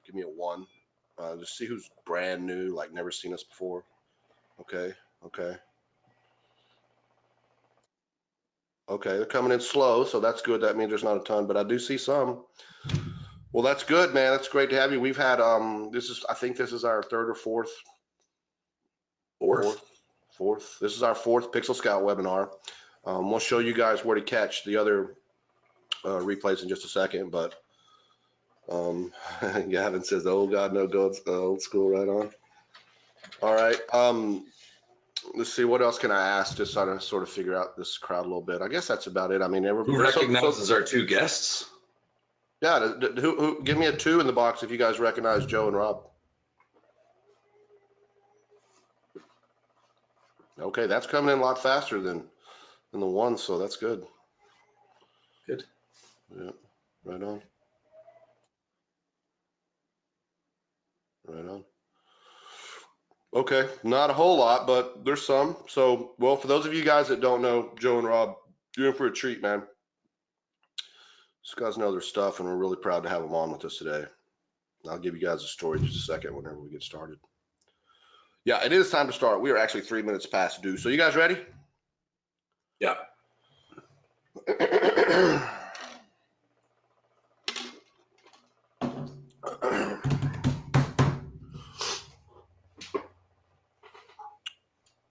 give me a 1. Just see who's brand new, like never seen us before. Okay. Okay, they're coming in slow, so that's good. That means there's not a ton, but I do see some. Well, that's good, man. That's great to have you. We've had I think this is our third or fourth. This is our fourth Pixel Scout webinar. We'll show you guys where to catch the other replays in just a second, but Gavin says, "Oh God, no, go old school, right on." All right. Let's see, what else can I ask? Just sort of figure out this crowd a little bit. I guess that's about it. I mean, who recognizes our two guests? Yeah, who give me a 2 in the box if you guys recognize Joe and Rob. Okay, that's coming in a lot faster than the 1, so that's good. Good. Yeah, right on. Right on. Okay, not a whole lot, but there's some. So, well, for those of you guys that don't know Joe and Rob, you're in for a treat, man. These guys know their stuff, and we're really proud to have them on with us today. I'll give you guys a story in just a second whenever we get started. Yeah, it is time to start. We are actually 3 minutes past due. So you guys ready? Yeah.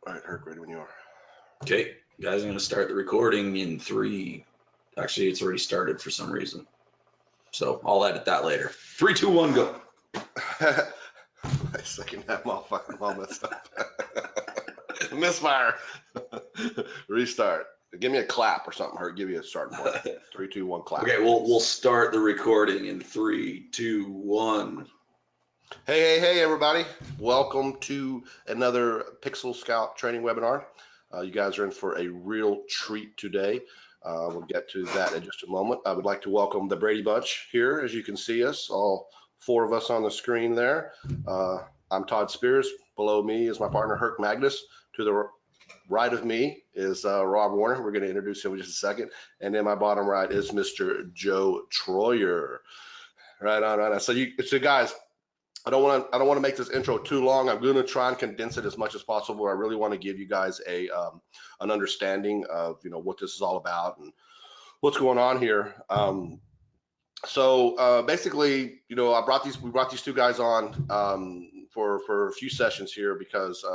All right, Herc, ready when you are. Okay, guys, I'm going to start the recording in 3. Actually, it's already started for some reason. So I'll edit that later. 3, 2, 1, go. My second half all messed up. Misfire. Restart. Give me a clap or something, Herc. Give you a starting point. 3, 2, 1, clap. Okay, we'll start the recording in 3, 2, 1. Hey, everybody. Welcome to another Pixel Scout training webinar. You guys are in for a real treat today. We'll get to that in just a moment. I would like to welcome the Brady Bunch here. As you can see us, all 4 of us on the screen there. I'm Todd Spears. Below me is my partner, Herc Magnus. To the right of me is Rob Warner. We're going to introduce him in just a second. And then my bottom right is Mr. Joe Troyler. Right on. So guys, I don't want to make this intro too long. I'm going to try and condense it as much as possible. I really want to give you guys an understanding of what this is all about and what's going on here. Basically, we brought these 2 guys on for a few sessions here because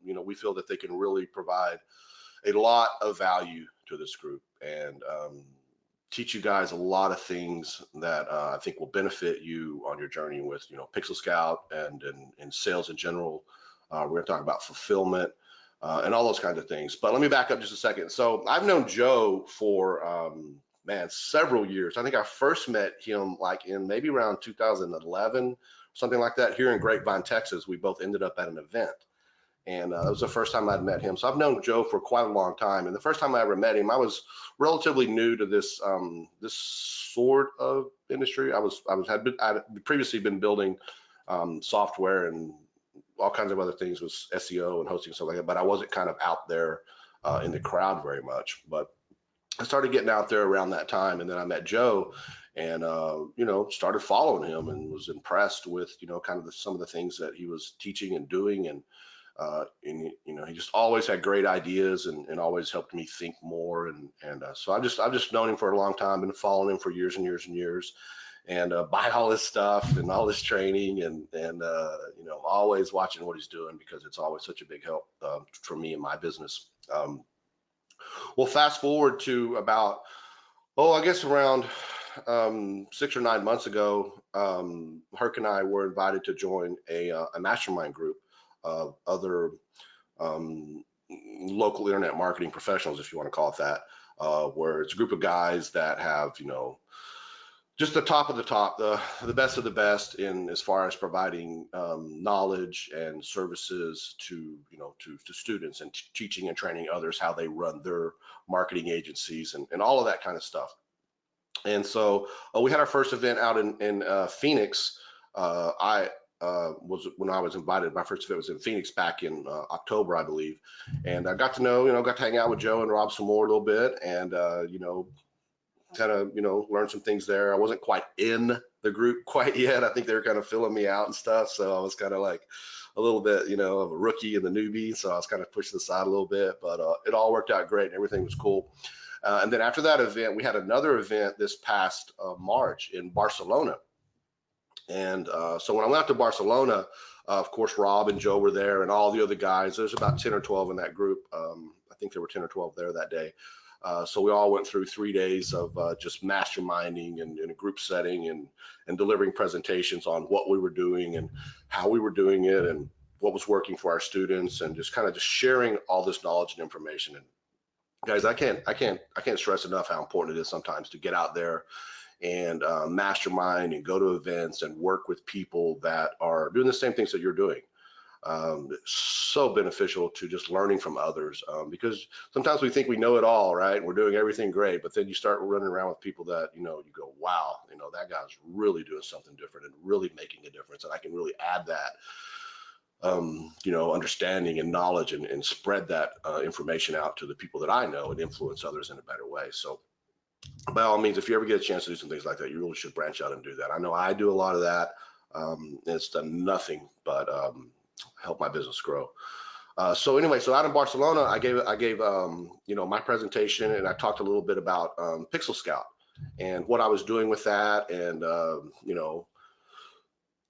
we feel that they can really provide a lot of value to this group and teach you guys a lot of things that I think will benefit you on your journey with Pixel Scout and in sales in general. We're going to talk about fulfillment and all those kinds of things. But let me back up just a second. So I've known Joe for several years. I think I first met him like in maybe around 2011, something like that, here in Grapevine, Texas. We both ended up at an event. And that was the first time I'd met him. So I've known Joe for quite a long time. And the first time I ever met him, I was relatively new to this sort of industry. I'd previously been building software and all kinds of other things with SEO and hosting and stuff like that. But I wasn't kind of out there in the crowd very much. But I started getting out there around that time, and then I met Joe, and started following him, and was impressed with kind of some of the things that he was teaching and doing, and he just always had great ideas and always helped me think more, and so I've just known him for a long time, been following him for years and years and years, and buy all this stuff and all this training, and always watching what he's doing because it's always such a big help for me and my business. Well, fast forward to about, I guess around 6 or 9 months ago, Herc and I were invited to join a mastermind group of other local internet marketing professionals, if you want to call it that, where it's a group of guys that have, just the top of the top, the best of the best in as far as providing knowledge and services to students and teaching and training others how they run their marketing agencies and all of that kind of stuff. And so we had our first event out in Phoenix. When I was invited. My first event was in Phoenix back in October, I believe, and I got to hang out with Joe and Rob some more a little bit, and kind of, learned some things there. I wasn't quite in the group quite yet. I think they were kind of filling me out and stuff. So I was kind of like a little bit, of a rookie and the newbie. So I was kind of pushed aside a little bit, but it all worked out great and everything was cool. And then after that event, we had another event this past March in Barcelona. And so when I went out to Barcelona, of course, Rob and Joe were there and all the other guys. There's about 10 or 12 in that group. I think there were 10 or 12 there that day. So we all went through 3 days of just masterminding and in a group setting and delivering presentations on what we were doing and how we were doing it and what was working for our students and just kind of just sharing all this knowledge and information. And guys, I can't stress enough how important it is sometimes to get out there and mastermind and go to events and work with people that are doing the same things that you're doing. It's so beneficial to just learning from others because sometimes we think we know it all, right? We're doing everything great, but then you start running around with people that, you go, wow, that guy's really doing something different and really making a difference. And I can really add that, understanding and knowledge and spread that information out to the people that I know and influence others in a better way. So by all means, if you ever get a chance to do some things like that, you really should branch out and do that. I know I do a lot of that. It's done nothing but help my business grow. So anyway, so out in Barcelona, I gave my presentation and I talked a little bit about Pixel Scout and what I was doing with that and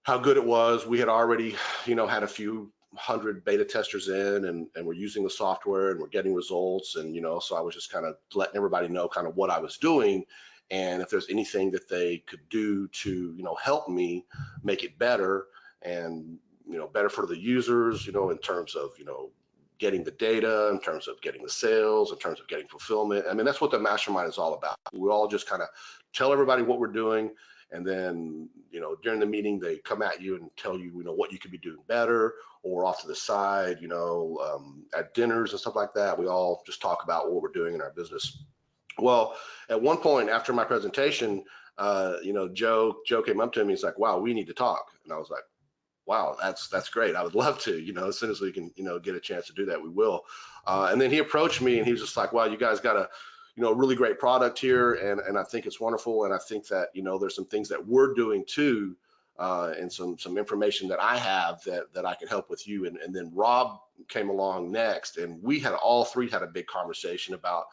how good it was. We had already had a few hundred beta testers in and we're using the software and we're getting results and so I was just kind of letting everybody know kind of what I was doing and if there's anything that they could do to help me make it better and better for the users in terms of getting the data, in terms of getting the sales, in terms of getting fulfillment. I mean, that's what the mastermind is all about. We all just kind of tell everybody what we're doing and then during the meeting they come at you and tell you what you could be doing better or off to the side at dinners and stuff like that. We all just talk about what we're doing in our business. Well, at one point after my presentation Joe came up to me. He's like, wow, we need to talk. And I was like, wow, that's great. I would love to, as soon as we can, get a chance to do that, we will. And then he approached me and he was just like, wow, you guys got a really great product here. And I think it's wonderful. And I think that, there's some things that we're doing too, and some information that I have that I can help with you. And then Rob came along next and we had all three had a big conversation about,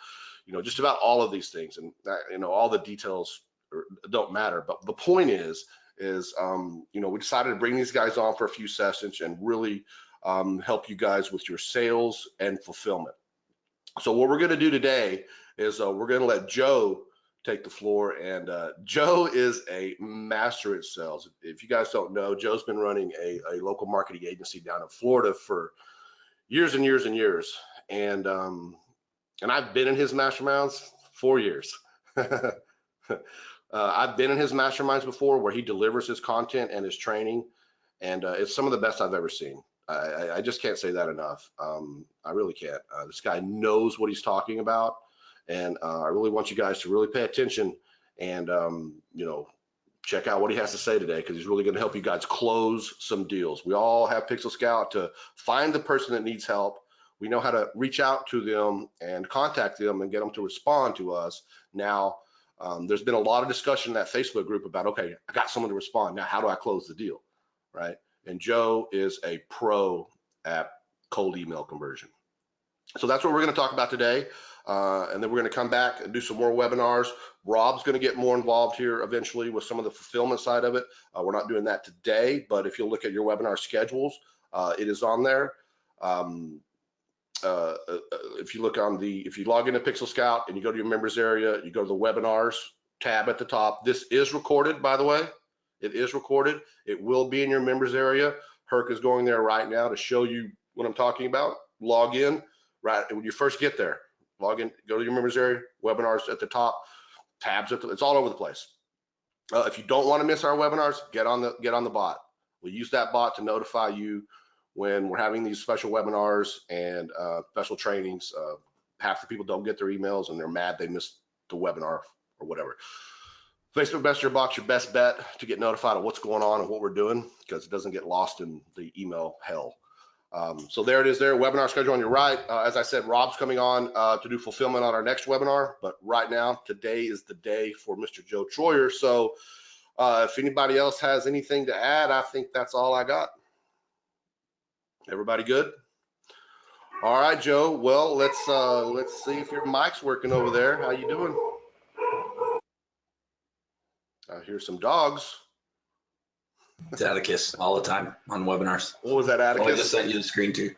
just about all of these things and, all the details don't matter. But the point is we decided to bring these guys on for a few sessions and really help you guys with your sales and fulfillment. So what we're going to do today is we're going to let Joe take the floor. And Joe is a master at sales. If you guys don't know, Joe's been running a local marketing agency down in Florida for years and years and years. And I've been in his masterminds 4 years. I've been in his masterminds before where he delivers his content and his training, and it's some of the best I've ever seen. I just can't say that enough. I really can't. This guy knows what he's talking about, and I really want you guys to really pay attention and check out what he has to say today because he's really going to help you guys close some deals. We all have Pixel Scout to find the person that needs help. We know how to reach out to them and contact them and get them to respond to us. Now, there's been a lot of discussion in that Facebook group about, okay, I got someone to respond. Now, how do I close the deal, right? And Joe is a pro at cold email conversion. So that's what we're going to talk about today. And then we're going to come back and do some more webinars. Rob's going to get more involved here eventually with some of the fulfillment side of it. We're not doing that today, but if you look at your webinar schedules, it is on there. If you log into Pixel Scout and you go to your members area, you go to the webinars tab at the top. This is recorded, by the way. It is recorded. It will be in your members area. Herc is going there right now to show you what I'm talking about. Log in right when you first get there. Log in, go to your members area, webinars at the top, tabs it's all over the place. If you don't want to miss our webinars, get on the bot. We use that bot to notify you when we're having these special webinars and special trainings. Half the people don't get their emails and they're mad they missed the webinar or whatever. Facebook Messenger Box, your best bet to get notified of what's going on and what we're doing because it doesn't get lost in the email hell. So there it is there, webinar schedule on your right. As I said, Rob's coming on to do fulfillment on our next webinar, but right now, today is the day for Mr. Joe Troyler. So if anybody else has anything to add, I think that's all I got. Everybody good? All right, Joe. Well, let's see if your mic's working over there. How you doing? I hear some dogs. It's Atticus all the time on webinars. What was that, Atticus? I just sent you the screen too.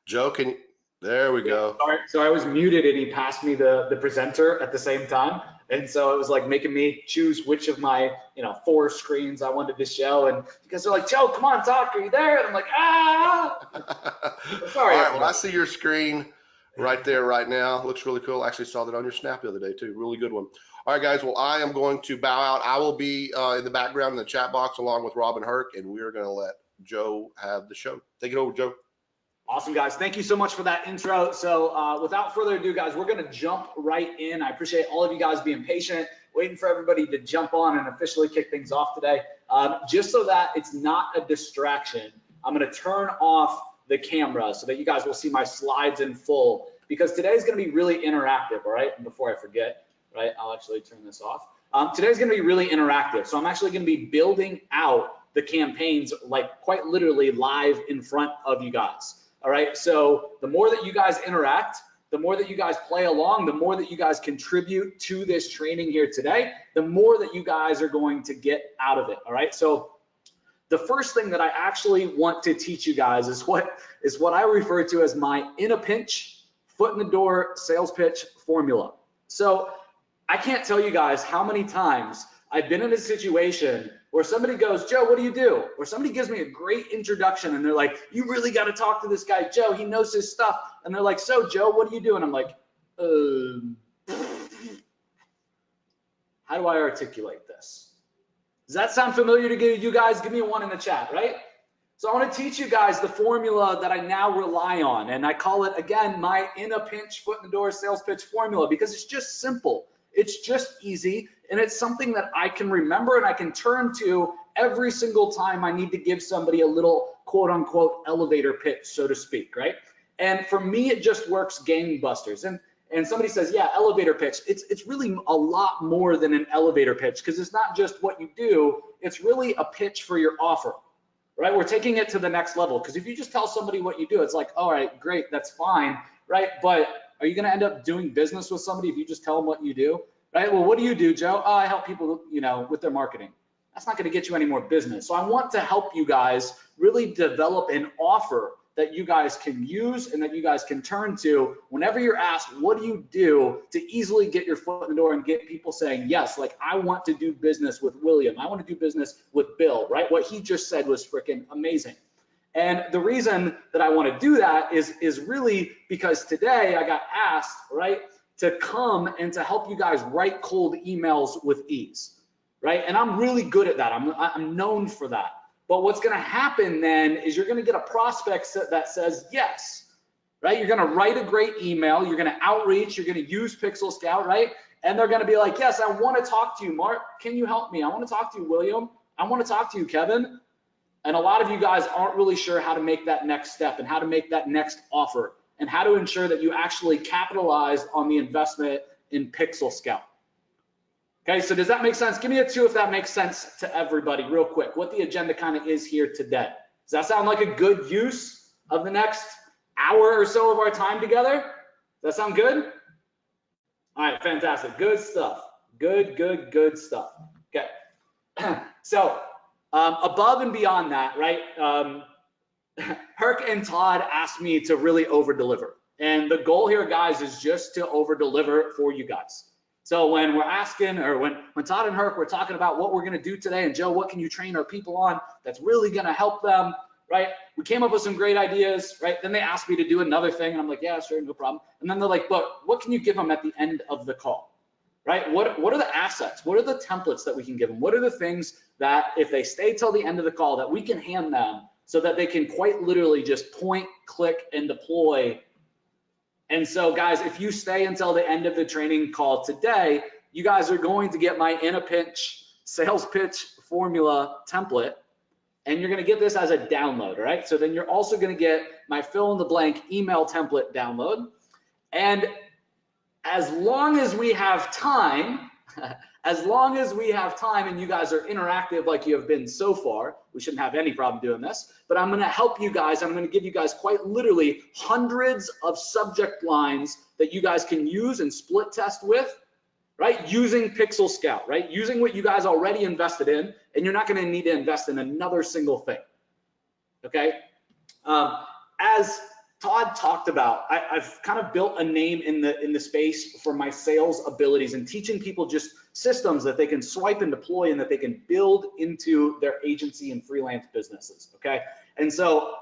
Joe, can you? There we go. Sorry, so I was muted and he passed me the presenter at the same time. And so it was like making me choose which of my, 4 screens I wanted to show. And because they're like, Joe, come on, talk. Are you there? And I'm like, ah. Sorry. All right, well, I see your screen right there right now. Looks really cool. I actually saw that on your snap the other day too. Really good one. All right, guys. Well, I am going to bow out. I will be in the background in the chat box along with Rob and Herc, and we're going to let Joe have the show. Take it over, Joe. Awesome, guys. Thank you so much for that intro. So without further ado, guys, we're going to jump right in. I appreciate all of you guys being patient, waiting for everybody to jump on and officially kick things off today. Just so that it's not a distraction, I'm going to turn off the camera so that you guys will see my slides in full, because today is going to be really interactive, all right? And before I forget, right, I'll actually turn this off. Today's going to be really interactive. So I'm actually going to be building out the campaigns, like quite literally live in front of you guys. All right, so the more that you guys interact, the more that you guys play along, the more that you guys contribute to this training here today, the more that you guys are going to get out of it. All right, so the first thing that I actually want to teach you guys is what I refer to as my in a pinch, foot in the door sales pitch formula. So I can't tell you guys how many times I've been in a situation where somebody goes, Joe, what do you do? Or somebody gives me a great introduction and they're like, you really got to talk to this guy, Joe, he knows his stuff. And they're like, so Joe, what do you do? And I'm like, how do I articulate this? Does that sound familiar to you guys? Give me a 1 in the chat, right? So I want to teach you guys the formula that I now rely on. And I call it, again, my in a pinch, foot in the door sales pitch formula, because it's just simple. It's just easy, and it's something that I can remember and I can turn to every single time I need to give somebody a little quote unquote elevator pitch, so to speak, right? And for me, it just works gangbusters. And somebody says, yeah, elevator pitch. It's really a lot more than an elevator pitch, because it's not just what you do, it's really a pitch for your offer, right? We're taking it to the next level, because if you just tell somebody what you do, it's like, all right, great, that's fine, right? But are you going to end up doing business with somebody if you just tell them what you do, right? Well, what do you do, Joe? Oh, I help people, with their marketing. That's not going to get you any more business. So I want to help you guys really develop an offer that you guys can use and that you guys can turn to whenever you're asked, what do you do to easily get your foot in the door and get people saying, yes, like I want to do business with William. I want to do business with Bill, right? What he just said was freaking amazing. And the reason that I want to do that is really because today I got asked, right, to come and to help you guys write cold emails with ease, right? And I'm really good at that. I'm known for that. But what's going to happen then is you're going to get a prospect that says yes, right? You're going to write a great email. You're going to outreach. You're going to use Pixel Scout, right? And they're going to be like, yes, I want to talk to you, Mark. Can you help me? I want to talk to you, William. I want to talk to you, Kevin. And a lot of you guys aren't really sure how to make that next step and how to make that next offer and how to ensure that you actually capitalize on the investment in Pixel Scout. Okay, so does that make sense? Give me a 2 if that makes sense to everybody real quick, what the agenda kind of is here today. Does that sound like a good use of the next hour or so of our time together? Does that sound good? All right, fantastic. Good stuff. Good stuff. Okay, so above and beyond that, right? Herc and Todd asked me to really over deliver. And the goal here, guys, is just to over deliver for you guys. So when we're asking, or when Todd and Herc were talking about what we're going to do today, and Joe, what can you train our people on that's really going to help them, right? We came up with some great ideas, right? Then they asked me to do another thing, and I'm like, yeah, sure, no problem. And then they're like, but what can you give them at the end of the call, right? What are the assets? What are the templates that we can give them? What are the things that if they stay till the end of the call that we can hand them so that they can quite literally just point, click, and deploy? And so guys, if you stay until the end of the training call today, you guys are going to get my in a pinch sales pitch formula template. and you're going to get this as a download, all right? So then you're also going to get my fill in the blank email template download. And as long as we have time, and you guys are interactive like you have been so far, we shouldn't have any problem doing this, but I'm going to help you guys. I'm going to give you guys quite literally hundreds of subject lines that you guys can use and split test with, right? Using Pixel Scout, right? Using what you guys already invested in, and you're not going to need to invest in another single thing, okay? As Todd talked about, I've kind of built a name in the space for my sales abilities and teaching people just systems that they can swipe and deploy and that they can build into their agency and freelance businesses, okay? And so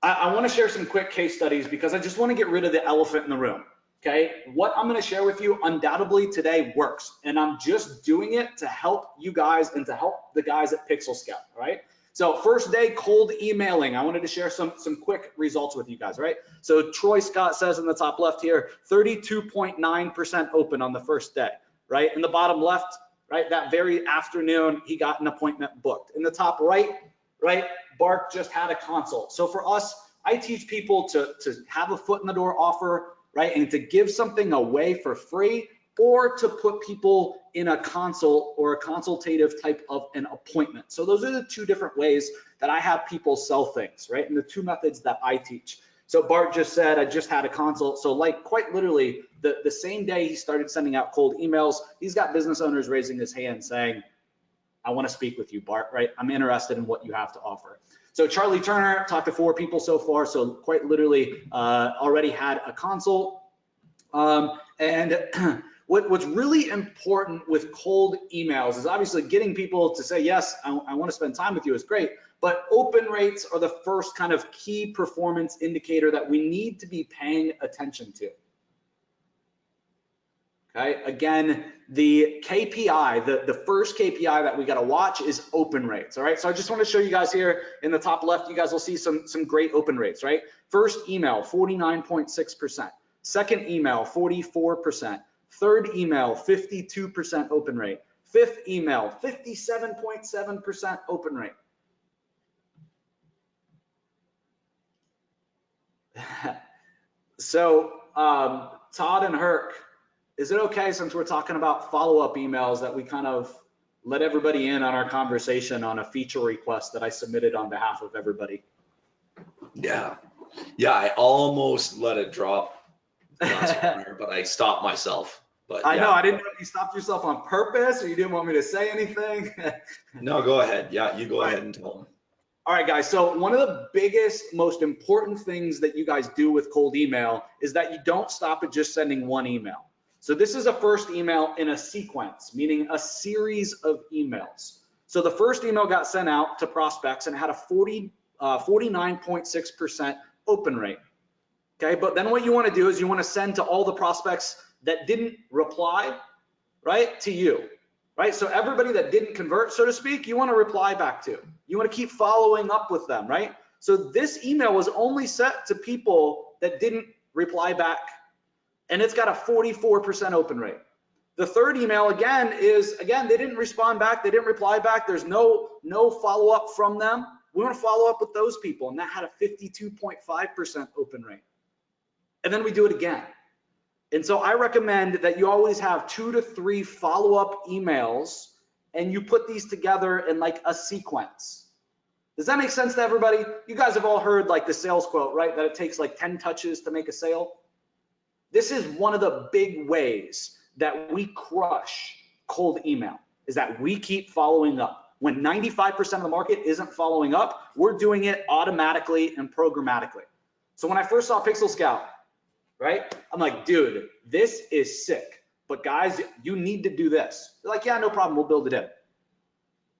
I want to share some quick case studies because I just want to get rid of the elephant in the room, okay? What I'm going to share with you undoubtedly today works, and I'm just doing it to help you guys and to help the guys at Pixel Scout, all right? So first day cold emailing. I wanted to share some quick results with you guys, right? So Troy Scott says in the top left here, 32.9% open on the first day, right? In the bottom left, right, that very afternoon, he got an appointment booked. In the top right, Bart just had a consult. So for us, I teach people to have a foot in the door offer, right, and to give something away for free, or to put people in a consult or a consultative type of an appointment. So those are the two different ways that I have people sell things, right? And the two methods that I teach. So Bart just said, I just had a consult. So like quite literally the same day he started sending out cold emails, he's got business owners raising his hand saying, I want to speak with you, Bart, right? I'm interested in what you have to offer. So Charlie Turner talked to 4 people so far. So quite literally already had a consult. What's really important with cold emails is obviously getting people to say, yes, I want to spend time with you is great, but open rates are the first kind of key performance indicator that we need to be paying attention to. Okay, again, the KPI, the first KPI that we got to watch is open rates, all right? So I just want to show you guys here in the top left, you guys will see some great open rates, right? First email, 49.6%. Second email, 44%. Third email, 52% open rate. Fifth email, 57.7% open rate. So Todd and Herc, is it okay, since we're talking about follow-up emails, that we kind of let everybody in on our conversation on a feature request that I submitted on behalf of everybody? Yeah, I almost let it drop last corner, but I stopped myself. But I know, I didn't know if you stopped yourself on purpose or you didn't want me to say anything. No, go ahead. Yeah, you go ahead and tell them. All right, guys. So one of the biggest, most important things that you guys do with cold email is that you don't stop at just sending one email. So this is a first email in a sequence, meaning a series of emails. So the first email got sent out to prospects and had a 49.6% open rate. Okay, but then what you want to do is you want to send to all the prospects that didn't reply, right, to you, right? So everybody that didn't convert, so to speak, you want to reply back to. You want to keep following up with them, right? So this email was only sent to people that didn't reply back, and it's got a 44% open rate. The third email, again, they didn't respond back, they didn't reply back, there's no follow-up from them. We want to follow up with those people, and that had a 52.5% open rate. And then we do it again. And so I recommend that you always have 2 to 3 follow-up emails, and you put these together in like a sequence. Does that make sense to everybody? You guys have all heard like the sales quote, right? That it takes like 10 touches to make a sale. This is one of the big ways that we crush cold email, is that we keep following up. When 95% of the market isn't following up, we're doing it automatically and programmatically. So when I first saw Pixel Scout, right, I'm like, dude, this is sick. But guys, you need to do this. They're like, yeah, no problem, we'll build it in.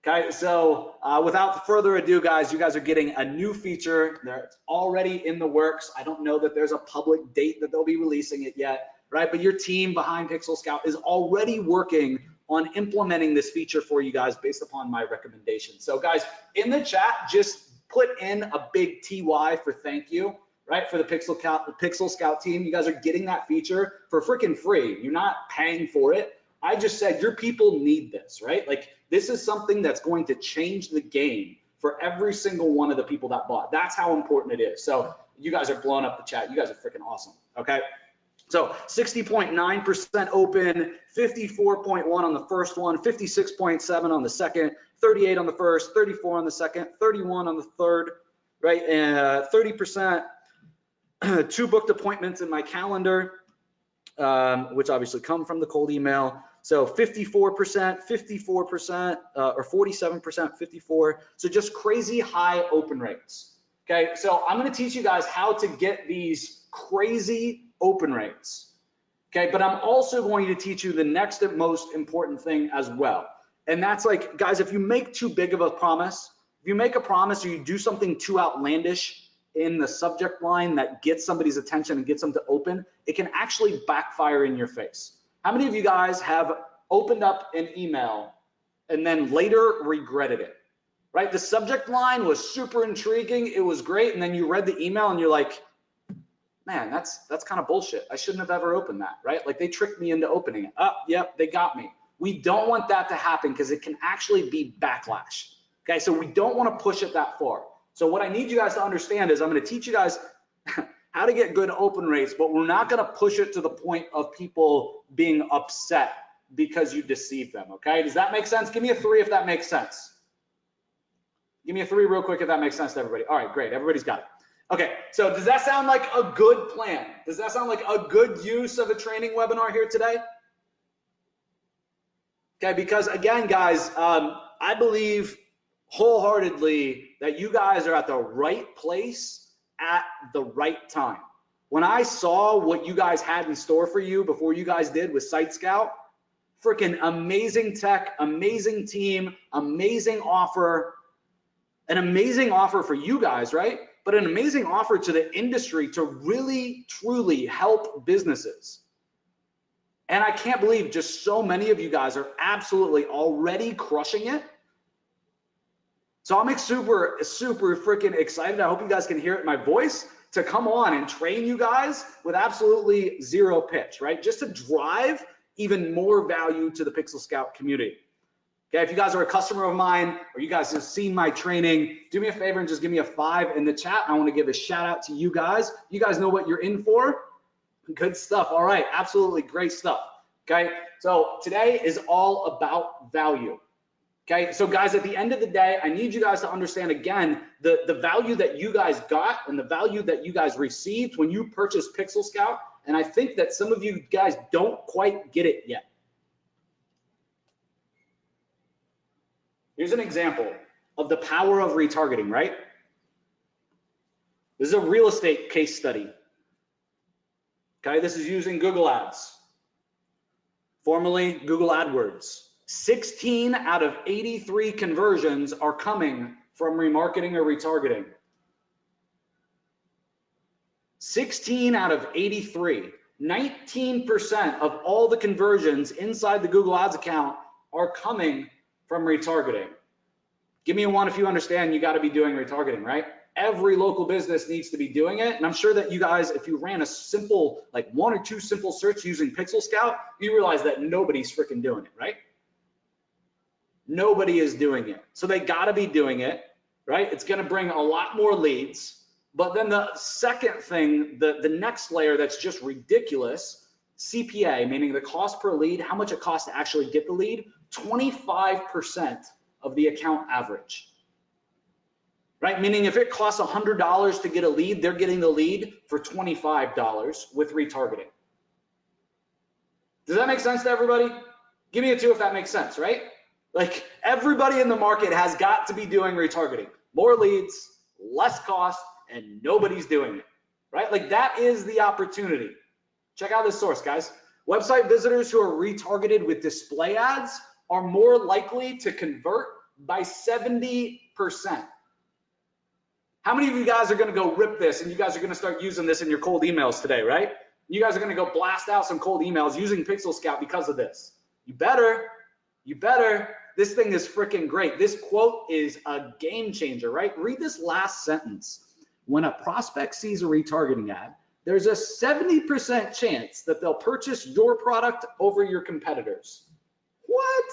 Okay, so without further ado, guys, you guys are getting a new feature. It's already in the works. I don't know that there's a public date that they'll be releasing it yet, right? But your team behind Pixel Scout is already working on implementing this feature for you guys based upon my recommendation. So guys, in the chat, just put in a big TY for thank you, right? For the Pixel Scout team. You guys are getting that feature for freaking free. You're not paying for it. I just said your people need this, right? Like this is something that's going to change the game for every single one of the people that bought. That's how important it is. So you guys are blowing up the chat. You guys are freaking awesome. Okay. So 60.9% open, 54.1 on the first one, 56.7 on the second, 38 on the first, 34 on the second, 31 on the third, right? And 30%, 2 booked appointments in my calendar, which obviously come from the cold email. So 54%, 54%, or 47%, 54. So just crazy high open rates. Okay, so I'm going to teach you guys how to get these crazy open rates. Okay, but I'm also going to teach you the next most important thing as well. And that's like, guys, if you make too big of a promise, if you make a promise or you do something too outlandish in the subject line that gets somebody's attention and gets them to open, it can actually backfire in your face. How many of you guys have opened up an email and then later regretted it? Right? The subject line was super intriguing. It was great. And then you read the email and you're like, man, that's kind of bullshit. I shouldn't have ever opened that, right? Like they tricked me into opening it. Oh, yep, they got me. We don't want that to happen because it can actually be backlash. Okay, so we don't want to push it that far. So what I need you guys to understand is I'm going to teach you guys how to get good open rates, but we're not going to push it to the point of people being upset because you deceived them. Okay, does that make sense? Give me a 3 if that makes sense. Give me a 3 real quick if that makes sense to everybody. All right, great. Everybody's got it. Okay, so does that sound like a good plan? Does that sound like a good use of a training webinar here today? Okay, because again, guys, I believe wholeheartedly that you guys are at the right place at the right time. When I saw what you guys had in store for you before you guys did with Site Scout, freaking amazing tech, amazing team, amazing offer, an amazing offer for you guys, right? But an amazing offer to the industry to really, truly help businesses. And I can't believe just so many of you guys are absolutely already crushing it. So I'm super, super freaking excited. I hope you guys can hear it in my voice to come on and train you guys with absolutely zero pitch, right? Just to drive even more value to the Pixel Scout community. Okay, if you guys are a customer of mine or you guys have seen my training, do me a favor and just give me a 5 in the chat. I want to give a shout out to you guys. You guys know what you're in for. Good stuff. All right, absolutely great stuff. Okay, so today is all about value. Okay, so guys, at the end of the day, I need you guys to understand again the value that you guys got and the value that you guys received when you purchased Pixel Scout. And I think that some of you guys don't quite get it yet. Here's an example of the power of retargeting, right? This is a real estate case study. Okay, this is using Google Ads, formerly Google AdWords. 16 out of 83 conversions are coming from remarketing or retargeting. 16 out of 83. 19% of all the conversions inside the Google Ads account are coming from retargeting. Give me a 1 if you understand you got to be doing retargeting, right? Every local business needs to be doing it. And I'm sure that you guys, if you ran a simple, like 1 or 2 simple search using Pixel Scout, you realize that nobody's freaking doing it, right? Nobody is doing it. So they got to be doing it, right? It's going to bring a lot more leads. But then the second thing, the next layer that's just ridiculous, CPA, meaning the cost per lead, how much it costs to actually get the lead, 25% of the account average, right? Meaning if it costs $100 to get a lead, they're getting the lead for $25 with retargeting. Does that make sense to everybody? Give me a 2 if that makes sense, right? Like everybody in the market has got to be doing retargeting. More leads, less cost, and nobody's doing it, right? Like that is the opportunity. Check out this source, guys. Website visitors who are retargeted with display ads are more likely to convert by 70%. How many of you guys are going to go rip this and you guys are going to start using this in your cold emails today, right? You guys are going to go blast out some cold emails using Pixel Scout because of this. You better. This thing is freaking great. This quote is a game changer, right? Read this last sentence. When a prospect sees a retargeting ad, there's a 70% chance that they'll purchase your product over your competitors. What?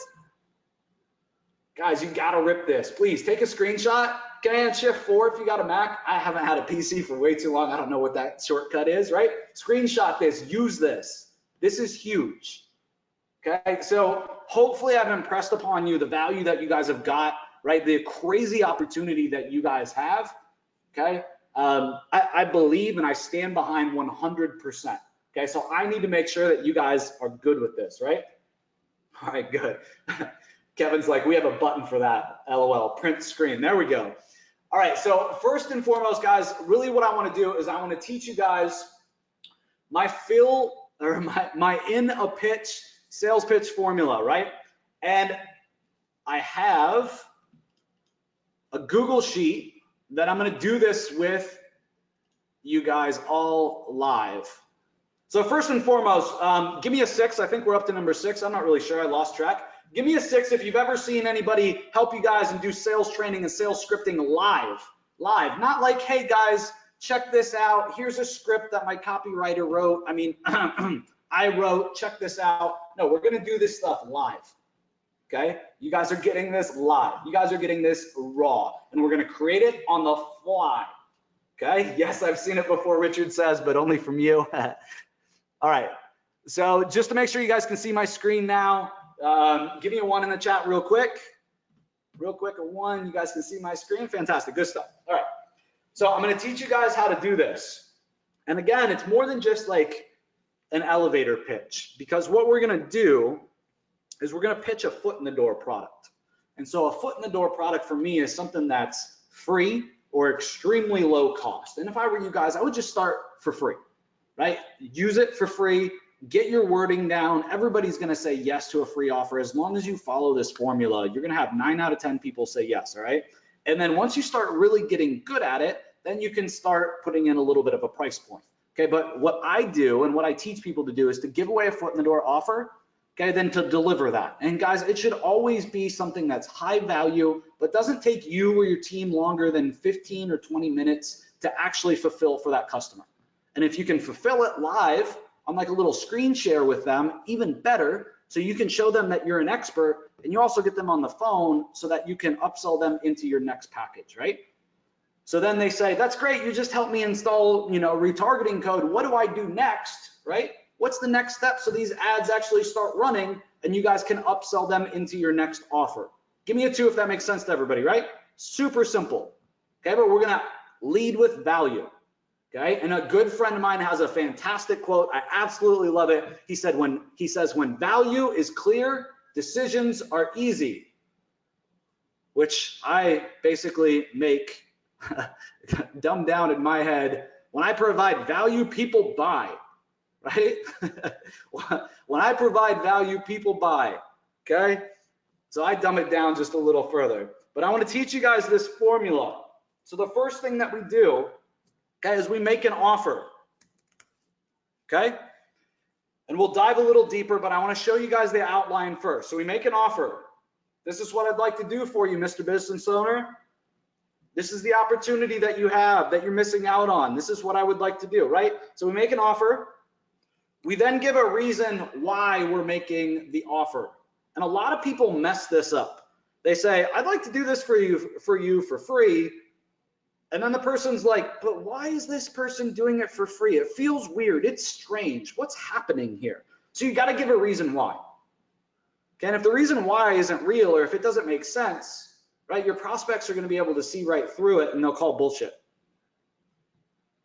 Guys, you gotta rip this. Please take a screenshot. Command Shift 4 if you got a Mac. I haven't had a PC for way too long. I don't know what that shortcut is, right? Screenshot this, use this. This is huge. Okay, so hopefully I've impressed upon you the value that you guys have got, right? The crazy opportunity that you guys have, okay? I believe and I stand behind 100%. Okay, so I need to make sure that you guys are good with this, right? All right, good. Kevin's like, we have a button for that, LOL, print screen, there we go. All right, so first and foremost, guys, really what I wanna do is I wanna teach you guys my in a pitch, sales pitch formula, right? And I have a Google Sheet that I'm gonna do this with you guys all live. So first and foremost, give me a 6. I think we're up to number 6. I'm not really sure, I lost track. Give me a 6 if you've ever seen anybody help you guys and do sales training and sales scripting live. Not like, hey guys, check this out. Here's a script that my copywriter wrote. I mean, I wrote, check this out. No, we're gonna do this stuff live, okay? You guys are getting this live. You guys are getting this raw, and we're gonna create it on the fly, okay? Yes, I've seen it before, Richard says, but only from you. All right, so just to make sure you guys can see my screen now, give me a 1 in the chat real quick. Real quick, a 1, you guys can see my screen. Fantastic, good stuff. All right, so I'm gonna teach you guys how to do this. And again, it's more than just like an elevator pitch, because what we're gonna do is we're gonna pitch a foot in the door product. And so a foot in the door product for me is something that's free or extremely low cost. And if I were you guys, I would just start for free, right? Use it for free. Get your wording down. Everybody's gonna say yes to a free offer. As long as you follow this formula, you're gonna have 9 out of 10 people say yes, all right? And then once you start really getting good at it, then you can start putting in a little bit of a price point, okay? But what I do and what I teach people to do is to give away a foot in the door offer, okay, then to deliver that. And guys, it should always be something that's high value, but doesn't take you or your team longer than 15 or 20 minutes to actually fulfill for that customer. And if you can fulfill it live, on like a little screen share with them, even better, so you can show them that you're an expert, and you also get them on the phone so that you can upsell them into your next package, right? So then they say, that's great, you just helped me install, retargeting code. What do I do next, right? What's the next step so these ads actually start running and you guys can upsell them into your next offer? Give me a 2 if that makes sense to everybody, right? Super simple, okay? But we're gonna lead with value. Okay, and a good friend of mine has a fantastic quote. I absolutely love it. He says, when value is clear, decisions are easy, which I basically make dumb down in my head. When I provide value, people buy, right? When I provide value, people buy, okay? So I dumb it down just a little further. But I want to teach you guys this formula. So the first thing that we do, okay, is we make an offer, okay? And we'll dive a little deeper, but I want to show you guys the outline first. So we make an offer. This is what I'd like to do for you, Mr. Business Owner. This is the opportunity that you have that you're missing out on. This is what I would like to do, right? So we make an offer. We then give a reason why we're making the offer. And a lot of people mess this up. They say, I'd like to do this for you for free. And then the person's like, but why is this person doing it for free? It feels weird. It's strange. What's happening here? So you got to give a reason why. Okay, and if the reason why isn't real, or if it doesn't make sense, right, your prospects are going to be able to see right through it and they'll call bullshit.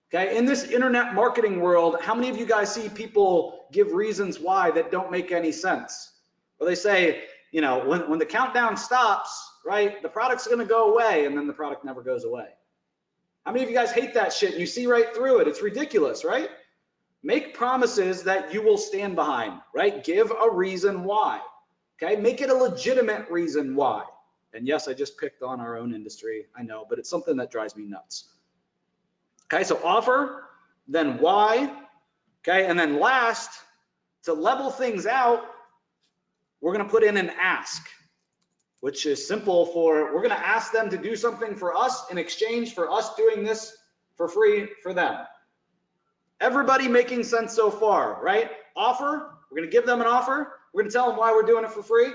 Okay, in this internet marketing world, how many of you guys see people give reasons why that don't make any sense? Or they say, when the countdown stops, right, the product's going to go away, and then the product never goes away. How many of you guys hate that shit and you see right through it? It's ridiculous, right? Make promises that you will stand behind, right? Give a reason why, okay? Make it a legitimate reason why. And yes, I just picked on our own industry, I know, but it's something that drives me nuts. Okay, so offer, then why, okay? And then last, to level things out, we're gonna put in an ask, which is simple for, we're gonna ask them to do something for us in exchange for us doing this for free for them. Everybody making sense so far, right? Offer, we're gonna give them an offer. We're gonna tell them why we're doing it for free.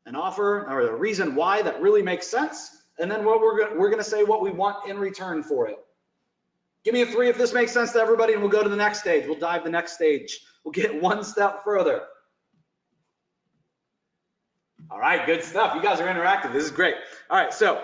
an offer or a reason why that really makes sense, and then what we're gonna say what we want in return for it. Give me a 3 if this makes sense to everybody, and we'll go to the next stage. We'll dive the next stage. We'll get one step further. All right, good stuff. You guys are interactive. This is great. All right, so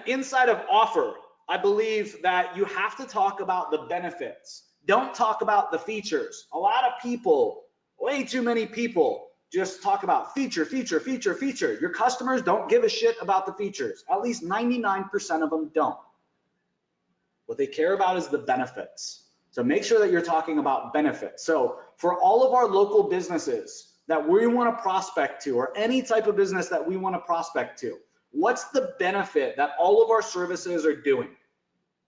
inside of offer, I believe that you have to talk about the benefits. Don't talk about the features. A lot of people, way too many people, just talk about feature, feature, feature, feature. Your customers don't give a shit about the features. At least 99% of them don't. What they care about is the benefits. So make sure that you're talking about benefits. So for all of our local businesses that we want to prospect to, or any type of business that we want to prospect to, what's the benefit that all of our services are doing?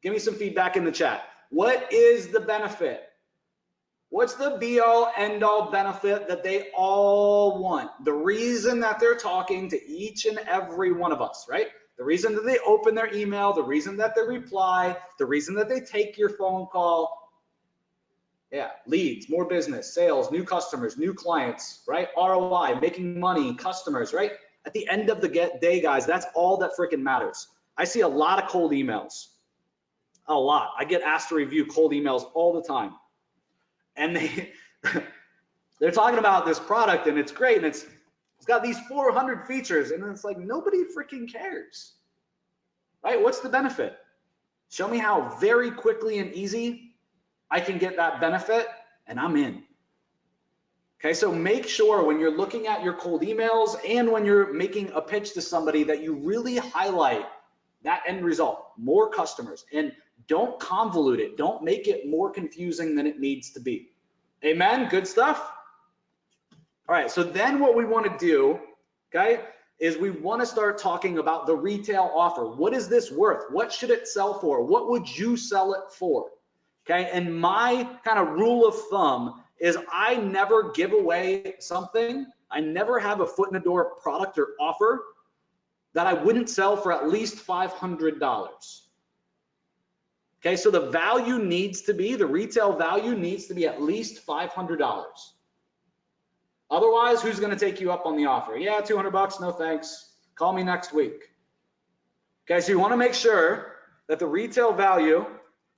Give me some feedback in the chat. What is the benefit? What's the be all end all benefit that they all want? The reason that they're talking to each and every one of us, right? The reason that they open their email, the reason that they reply, the reason that they take your phone call. Yeah, leads, more business, sales, new customers, new clients, right? ROI, making money, customers, right? At the end of the day, guys, that's all that freaking matters. I see a lot of cold emails. A lot. I get asked to review cold emails all the time. And they're talking about this product and it's great and it's got these 400 features, and it's like nobody freaking cares, right? What's the benefit? Show me how very quickly and easy I can get that benefit, and I'm in. Okay, so make sure when you're looking at your cold emails and when you're making a pitch to somebody that you really highlight that end result, more customers, and don't convolute it. Don't make it more confusing than it needs to be. Amen, good stuff. All right, so then what we want to do, okay, is we want to start talking about the retail offer. What is this worth? What should it sell for? What would you sell it for? Okay, and my kind of rule of thumb is I never give away something. I never have a foot in the door product or offer that I wouldn't sell for at least $500. Okay, so the value needs to be, the retail value needs to be at least $500. Otherwise, who's going to take you up on the offer? Yeah, 200 bucks, no thanks. Call me next week. Okay, so you want to make sure that the retail value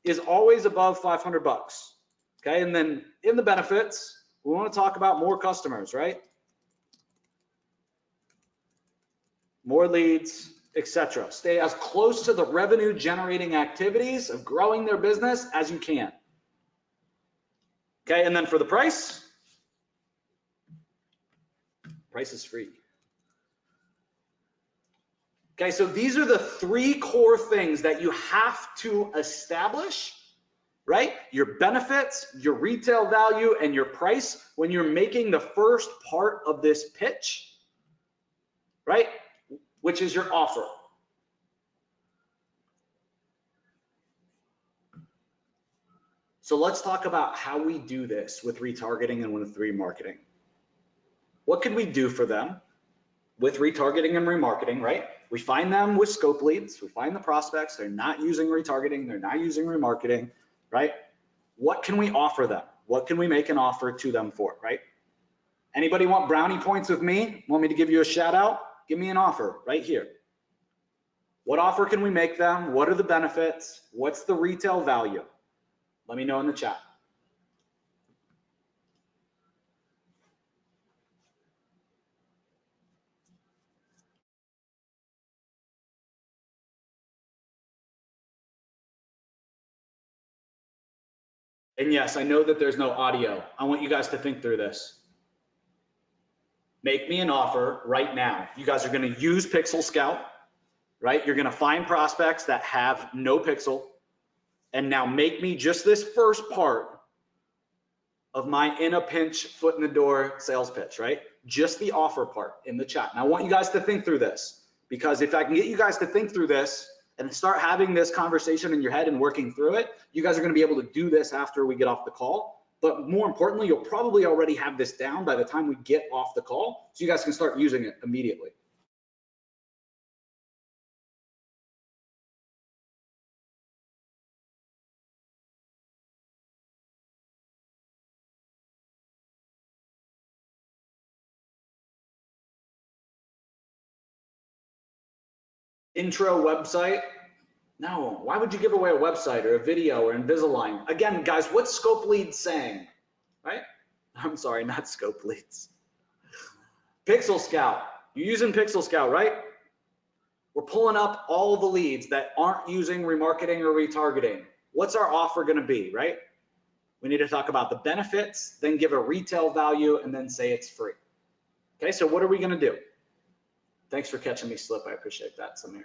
is always above 500 bucks. Okay, and then in the benefits, we want to talk about more customers, right? More leads, etc. Stay as close to the revenue generating activities of growing their business as you can. Okay, and then for the price is free. Okay, so these are the 3 core things that you have to establish, right? Your benefits, your retail value, and your price when you're making the first part of this pitch, right? Which is your offer. So let's talk about how we do this with retargeting and with remarketing. What can we do for them with retargeting and remarketing, right? We find them with scope leads. We find the prospects. They're not using retargeting. They're not using remarketing, right? What can we offer them? What can we make an offer to them for, right? Anybody want brownie points with me? Want me to give you a shout out? Give me an offer right here. What offer can we make them? What are the benefits? What's the retail value? Let me know in the chat. And yes, I know that there's no audio. I want you guys to think through this. Make me an offer right now. You guys are going to use Pixel Scout, right? You're going to find prospects that have no pixel. And now make me just this first part of my in a pinch, foot in the door sales pitch, right? Just the offer part in the chat. And I want you guys to think through this, because if I can get you guys to think through this and start having this conversation in your head and working through it, you guys are going to be able to do this after we get off the call. But more importantly, you'll probably already have this down by the time we get off the call, so you guys can start using it immediately. intro website. No, why would you give away a website or a video or Invisalign? Again, guys, what's Scope Leads saying, right? I'm sorry, not Scope Leads. Pixel Scout. You're using Pixel Scout, right? We're pulling up all the leads that aren't using remarketing or retargeting. What's our offer going to be, right? We need to talk about the benefits, then give a retail value, and then say it's free. Okay, so what are we going to do? Thanks for catching me slip. I appreciate that, Samir.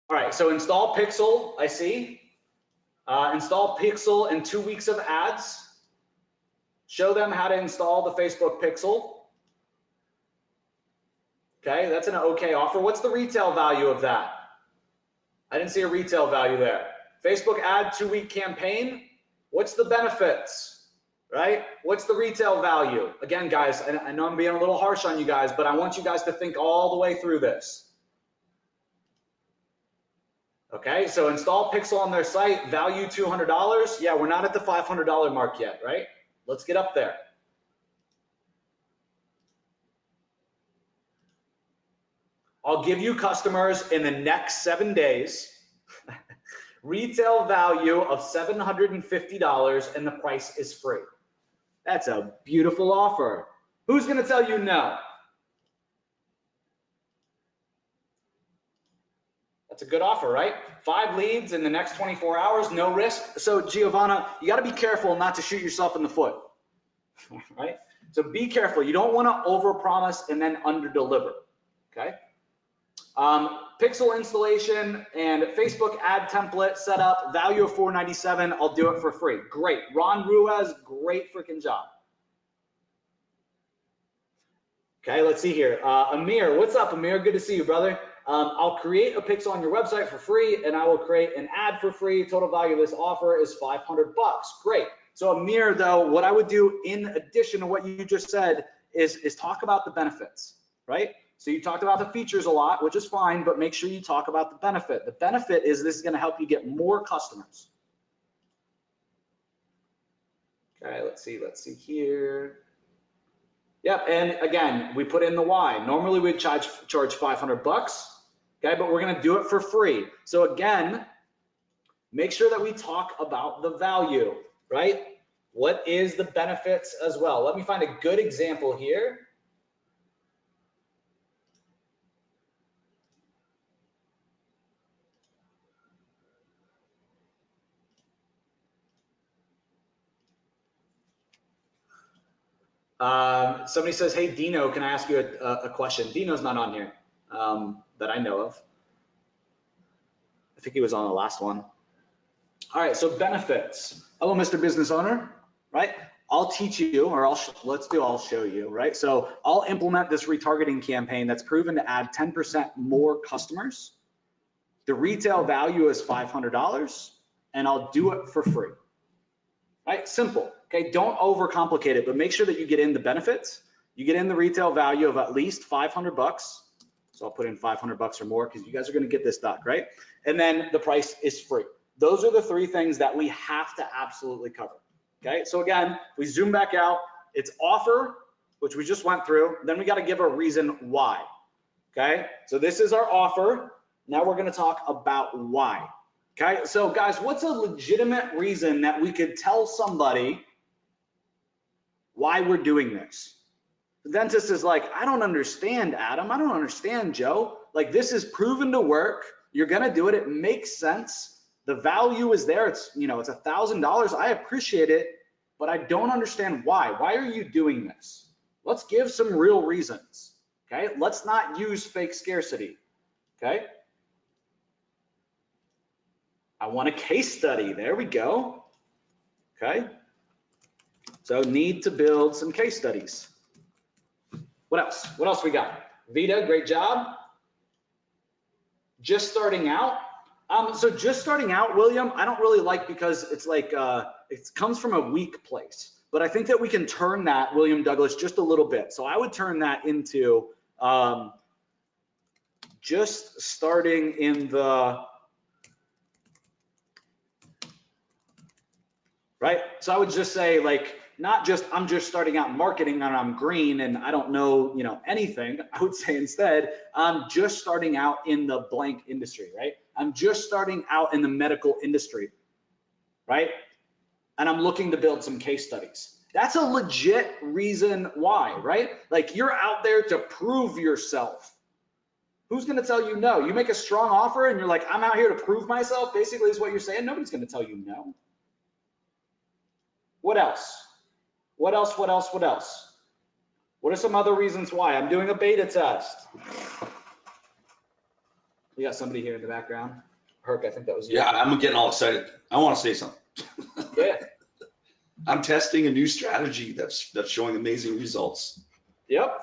All right, so install Pixel, I see. Install Pixel in 2 weeks of ads. Show them how to install the Facebook Pixel. Okay, that's an okay offer. What's the retail value of that? I didn't see a retail value there. Facebook ad 2-week campaign. What's the benefits, right? What's the retail value? Again, guys, I know I'm being a little harsh on you guys, but I want you guys to think all the way through this. Okay, so install Pixel on their site, value $200. Yeah, we're not at the $500 mark yet, right? Let's get up there. I'll give you customers in the next 7 days, retail value of $750, and the price is free. That's a beautiful offer. Who's gonna tell you no? That's a good offer, right? 5 leads in the next 24 hours, no risk. So Giovanna, you gotta be careful not to shoot yourself in the foot, right? So be careful. You don't wanna overpromise and then underdeliver, okay? Pixel installation and Facebook ad template setup, value of $497. I'll do it for free. Great. Ron Ruiz, great freaking job. Okay, let's see here. Amir, what's up, Amir? Good to see you, brother. I'll create a pixel on your website for free, and I will create an ad for free. Total value of this offer is $500. Great. So Amir, though, what I would do in addition to what you just said is talk about the benefits, right? So you talked about the features a lot, which is fine, but make sure you talk about the benefit. The benefit is this is going to help you get more customers. Okay, let's see here. Yep, and again, we put in the why. Normally we'd charge $500, okay, but we're going to do it for free. So again, make sure that we talk about the value, right? What is the benefits as well? Let me find a good example here. Somebody says, hey, Dino, can I ask you a question? Dino's not on here that I know of. I think he was on the last one. All right, so benefits. Hello, Mr. Business Owner, right? I'll teach you, or I'll show you, right? So I'll implement this retargeting campaign that's proven to add 10% more customers. The retail value is $500, and I'll do it for free, right? Simple. Okay, don't overcomplicate it, but make sure that you get in the benefits. You get in the retail value of at least $500. So I'll put in $500 or more because you guys are going to get this done, right? And then the price is free. Those are the 3 things that we have to absolutely cover. Okay, so again, we zoom back out. It's offer, which we just went through. Then we got to give a reason why. Okay, so this is our offer. Now we're going to talk about why. Okay, so guys, what's a legitimate reason that we could tell somebody why we're doing this? The dentist is like, I don't understand, Adam. I don't understand, Joe. Like, this is proven to work. You're going to do it. It makes sense. The value is there. It's, you know, it's $1,000. I appreciate it, but I don't understand why. Why are you doing this? Let's give some real reasons. Okay, let's not use fake scarcity. Okay. I want a case study. There we go. Okay. So need to build some case studies. What else? What else we got? Vita, great job. Just starting out. So just starting out, William, I don't really like because it's like it comes from a weak place. But I think that we can turn that, William Douglas, just a little bit. So I would turn that into just starting in the right. So I would just say, like, not just I'm just starting out in marketing and I'm green and I don't know, anything. I would say instead, I'm just starting out in the blank industry, right? I'm just starting out in the medical industry, right? And I'm looking to build some case studies. That's a legit reason why, right? Like you're out there to prove yourself. Who's going to tell you no? You make a strong offer and you're like, I'm out here to prove myself, basically is what you're saying. Nobody's going to tell you no. What else? What else? What else? What else? What are some other reasons why? I'm doing a beta test. You got somebody here in the background? Herc, I think that was you. Yeah, I'm getting all excited. I want to say something. Yeah. I'm testing a new strategy that's showing amazing results. Yep.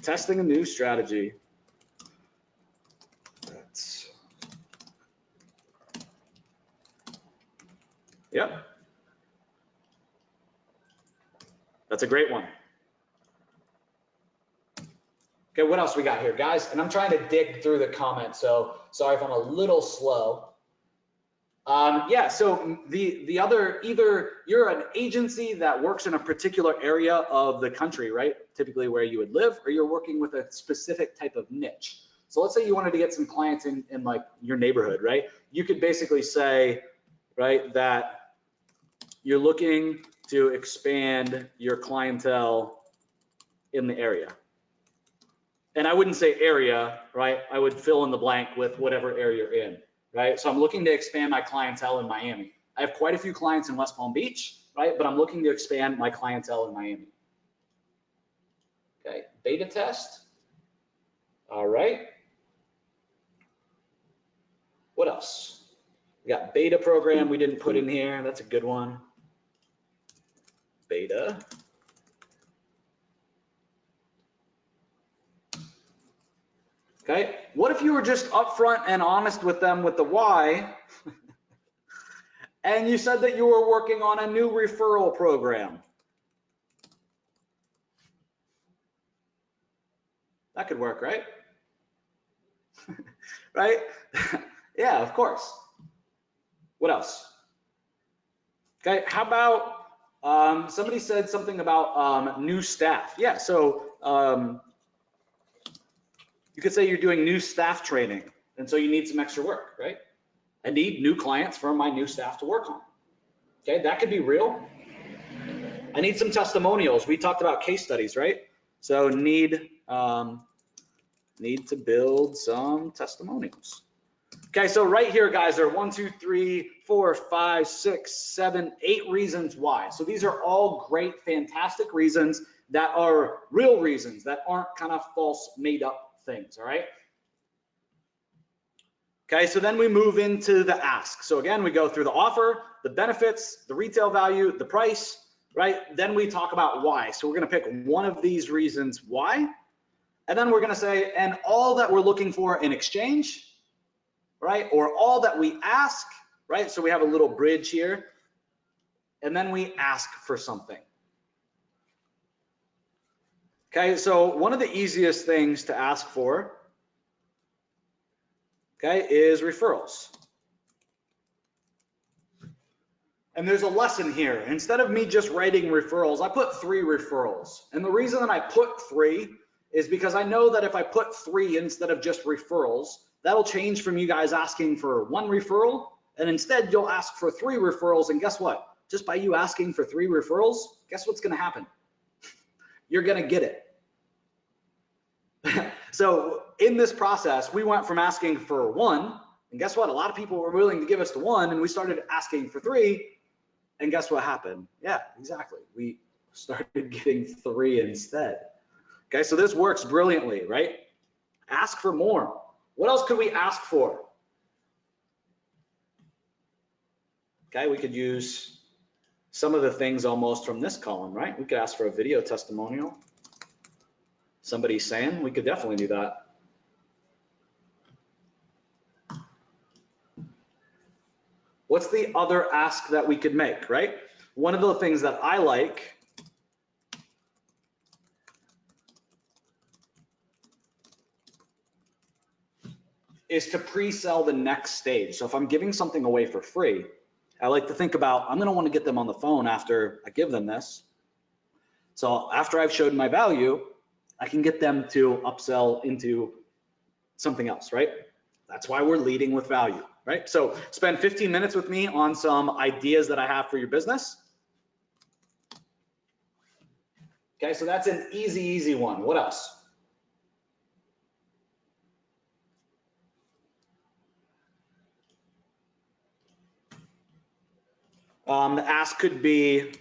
Testing a new strategy. Yep. That's a great one. Okay, what else we got here, guys? And I'm trying to dig through the comments, so sorry if I'm a little slow. Yeah, so the other, either you're an agency that works in a particular area of the country, right? Typically where you would live, or you're working with a specific type of niche. So let's say you wanted to get some clients in like your neighborhood, right? You could basically say, right, that you're looking to expand your clientele in the area. And I wouldn't say area, right? I would fill in the blank with whatever area you're in, right? So I'm looking to expand my clientele in Miami. I have quite a few clients in West Palm Beach, right? But I'm looking to expand my clientele in Miami. Okay, beta test. All right. What else? We got beta program we didn't put in here. That's a good one. Beta. Okay, what if you were just upfront and honest with them with the why, and you said that you were working on a new referral program? That could work, right? Right? Yeah, of course. What else? Okay, how about somebody said something about new staff. Yeah, so you could say you're doing new staff training, and so you need some extra work, right? I need new clients for my new staff to work on. Okay, that could be real. I need some testimonials. We talked about case studies, right? So need to build some testimonials. Okay, so right here, guys, there are 1, 2, 3, 4, 5, 6, 7, 8 reasons why. So these are all great, fantastic reasons that are real reasons, that aren't kind of false, made up things, all right? Okay, so then we move into the ask. So again, we go through the offer, the benefits, the retail value, the price, right? Then we talk about why. So we're gonna pick one of these reasons why, and then we're gonna say, and all that we're looking for in exchange, right? Or all that we ask, right? So we have a little bridge here, and then we ask for something. Okay, so one of the easiest things to ask for, okay, is referrals. And there's a lesson here. Instead of me just writing referrals, I put 3 referrals. And the reason that I put 3 is because I know that if I put 3 instead of just referrals, that'll change from you guys asking for 1 referral, and instead you'll ask for 3 referrals, and guess what? Just by you asking for 3 referrals, guess what's gonna happen? You're gonna get it. So in this process, we went from asking for 1, and guess what? A lot of people were willing to give us the 1, and we started asking for 3, and guess what happened? Yeah, exactly. We started getting 3 instead. Okay, so this works brilliantly, right? Ask for more. What else could we ask for? Okay, we could use some of the things almost from this column, right? We could ask for a video testimonial. Somebody saying, we could definitely do that. What's the other ask that we could make, right? One of the things that I like is to pre-sell the next stage. So if I'm giving something away for free, I like to think about, I'm gonna wanna get them on the phone after I give them this. So after I've showed my value, I can get them to upsell into something else, right? That's why we're leading with value, right? So spend 15 minutes with me on some ideas that I have for your business. Okay, so that's an easy one. What else? The ask could be,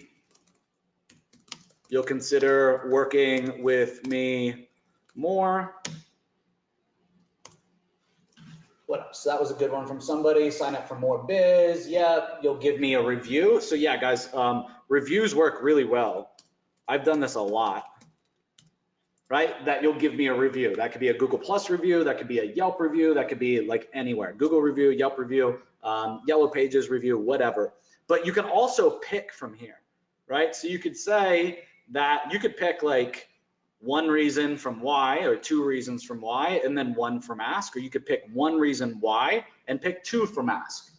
you'll consider working with me more. What else? That was a good one from somebody. Sign up for more biz. Yeah, you'll give me a review. So yeah, guys, reviews work really well. I've done this a lot, right? That you'll give me a review. That could be a Google Plus review. That could be a Yelp review. That could be like anywhere. Google review, Yelp review, Yellow Pages review, whatever. But you can also pick from here, right? So you could say that you could pick like one reason from why, or two reasons from why, and then one from ask, or you could pick one reason why and pick two from ask.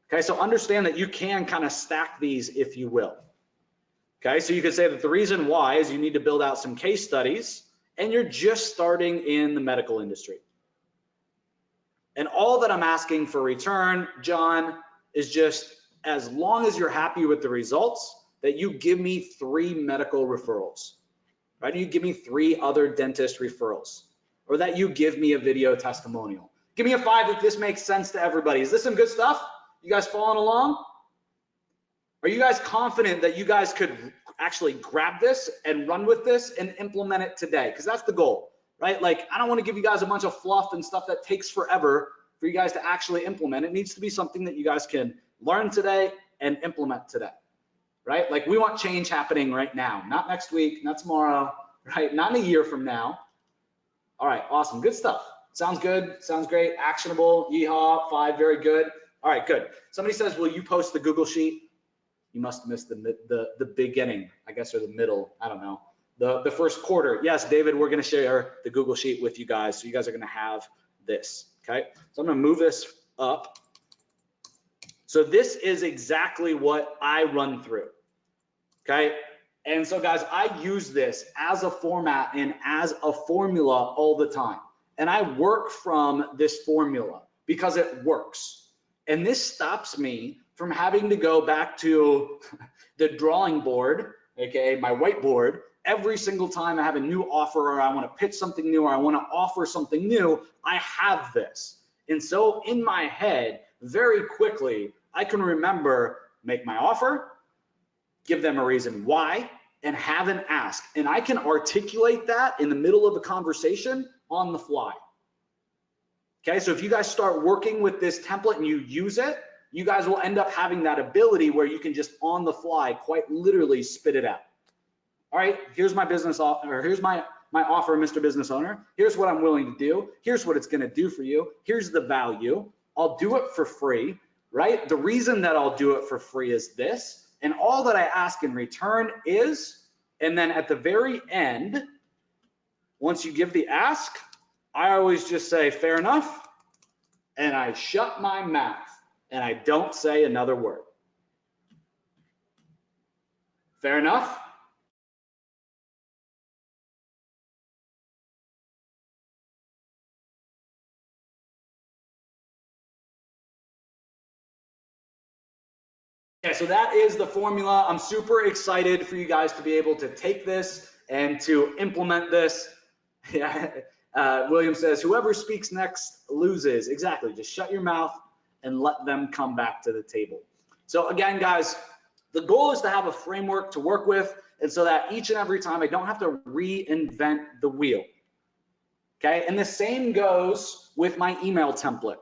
Okay, so understand that you can kind of stack these if you will. Okay, so you could say that the reason why is you need to build out some case studies and you're just starting in the medical industry. And all that I'm asking for return, John, is just as long as you're happy with the results, that you give me 3 medical referrals, right? You give me 3 other dentist referrals, or that you give me a video testimonial. Give me a 5 if this makes sense to everybody. Is this some good stuff? You guys following along? Are you guys confident that you guys could actually grab this and run with this and implement it today? Because that's the goal, right? Like, I don't want to give you guys a bunch of fluff and stuff that takes forever for you guys to actually implement. It needs to be something that you guys can learn today and implement today, right? Like, we want change happening right now, not next week, not tomorrow, right? Not in a year from now. All right, awesome, good stuff. Sounds good, sounds great, actionable, yeehaw, 5, very good. All right, good. Somebody says, will you post the Google Sheet? You must have missed the beginning, I guess, or the middle, I don't know. The first quarter. Yes, David, we're gonna share the Google Sheet with you guys. So you guys are gonna have this, okay? So I'm gonna move this up. So this is exactly what I run through, okay? And so guys, I use this as a format and as a formula all the time. And I work from this formula because it works. And this stops me from having to go back to the drawing board, aka my whiteboard, every single time I have a new offer or I want to pitch something new or I want to offer something new. I have this. And so in my head, very quickly, I can remember, make my offer, give them a reason why, and have an ask. And I can articulate that in the middle of a conversation on the fly. Okay, so if you guys start working with this template and you use it, you guys will end up having that ability where you can just on the fly, quite literally spit it out. All right, here's my business offer, or here's my offer, Mr. Business Owner. Here's what I'm willing to do. Here's what it's gonna do for you. Here's the value. I'll do it for free, right? The reason that I'll do it for free is this, and all that I ask in return is, and then at the very end, once you give the ask, I always just say, fair enough, and I shut my mouth. And I don't say another word. Fair enough? Okay, so that is the formula. I'm super excited for you guys to be able to take this and to implement this. Yeah. William says, whoever speaks next loses. Exactly, just shut your mouth and let them come back to the table. So again, guys, the goal is to have a framework to work with, and so that each and every time I don't have to reinvent the wheel. Okay, and the same goes with my email template.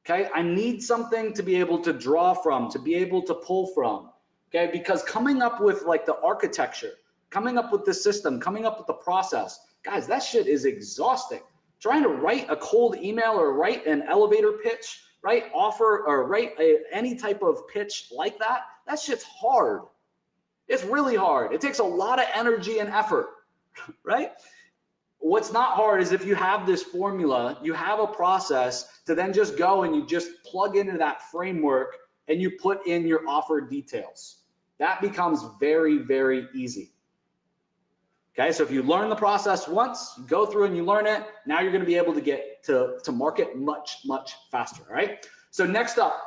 Okay, I need something to be able to draw from, to be able to pull from. Okay, because coming up with like the architecture, coming up with the system, coming up with the process, guys, that shit is exhausting. Trying to write a cold email or write an elevator pitch, right? Offer or write any type of pitch like that, that shit's hard. It's really hard. It takes a lot of energy and effort, right? What's not hard is if you have this formula, you have a process to then just go and you just plug into that framework and you put in your offer details. That becomes very, very easy. Okay, so if you learn the process once, you go through and you learn it, now you're gonna be able to get to market much, much faster, all right? So next up,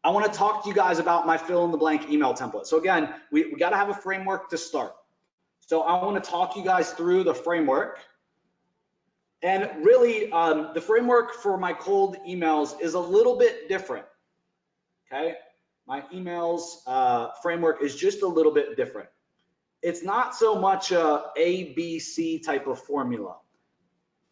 I wanna talk to you guys about my fill in the blank email template. So again, we gotta have a framework to start. So I wanna talk you guys through the framework. And really, the framework for my cold emails is a little bit different, okay? My emails framework is just a little bit different. It's not so much a B, C type of formula.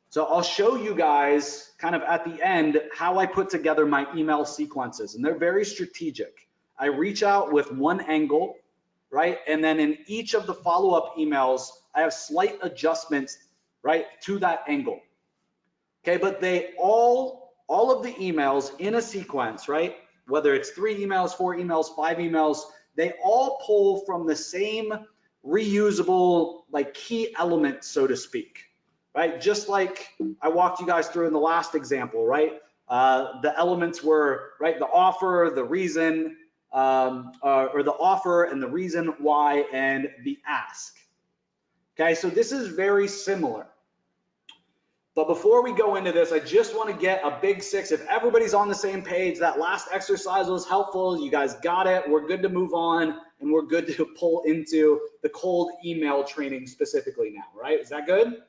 So I'll show you guys kind of at the end how I put together my email sequences, and they're very strategic. I reach out with one angle, right? And then in each of the follow-up emails, I have slight adjustments, right, to that angle. Okay, but they all of the emails in a sequence, right? Whether it's 3 emails, 4 emails, 5 emails, they all pull from the same reusable like key element, so to speak, right? Just like I walked you guys through in the last example, right? The elements were, right, the offer, the reason, or the offer and the reason why, and the ask. Okay, so this is very similar. But before we go into this, I just want to get a big 6. If everybody's on the same page, that last exercise was helpful. You guys got it. We're good to move on, and we're good to pull into the cold email training specifically now, right? Is that good?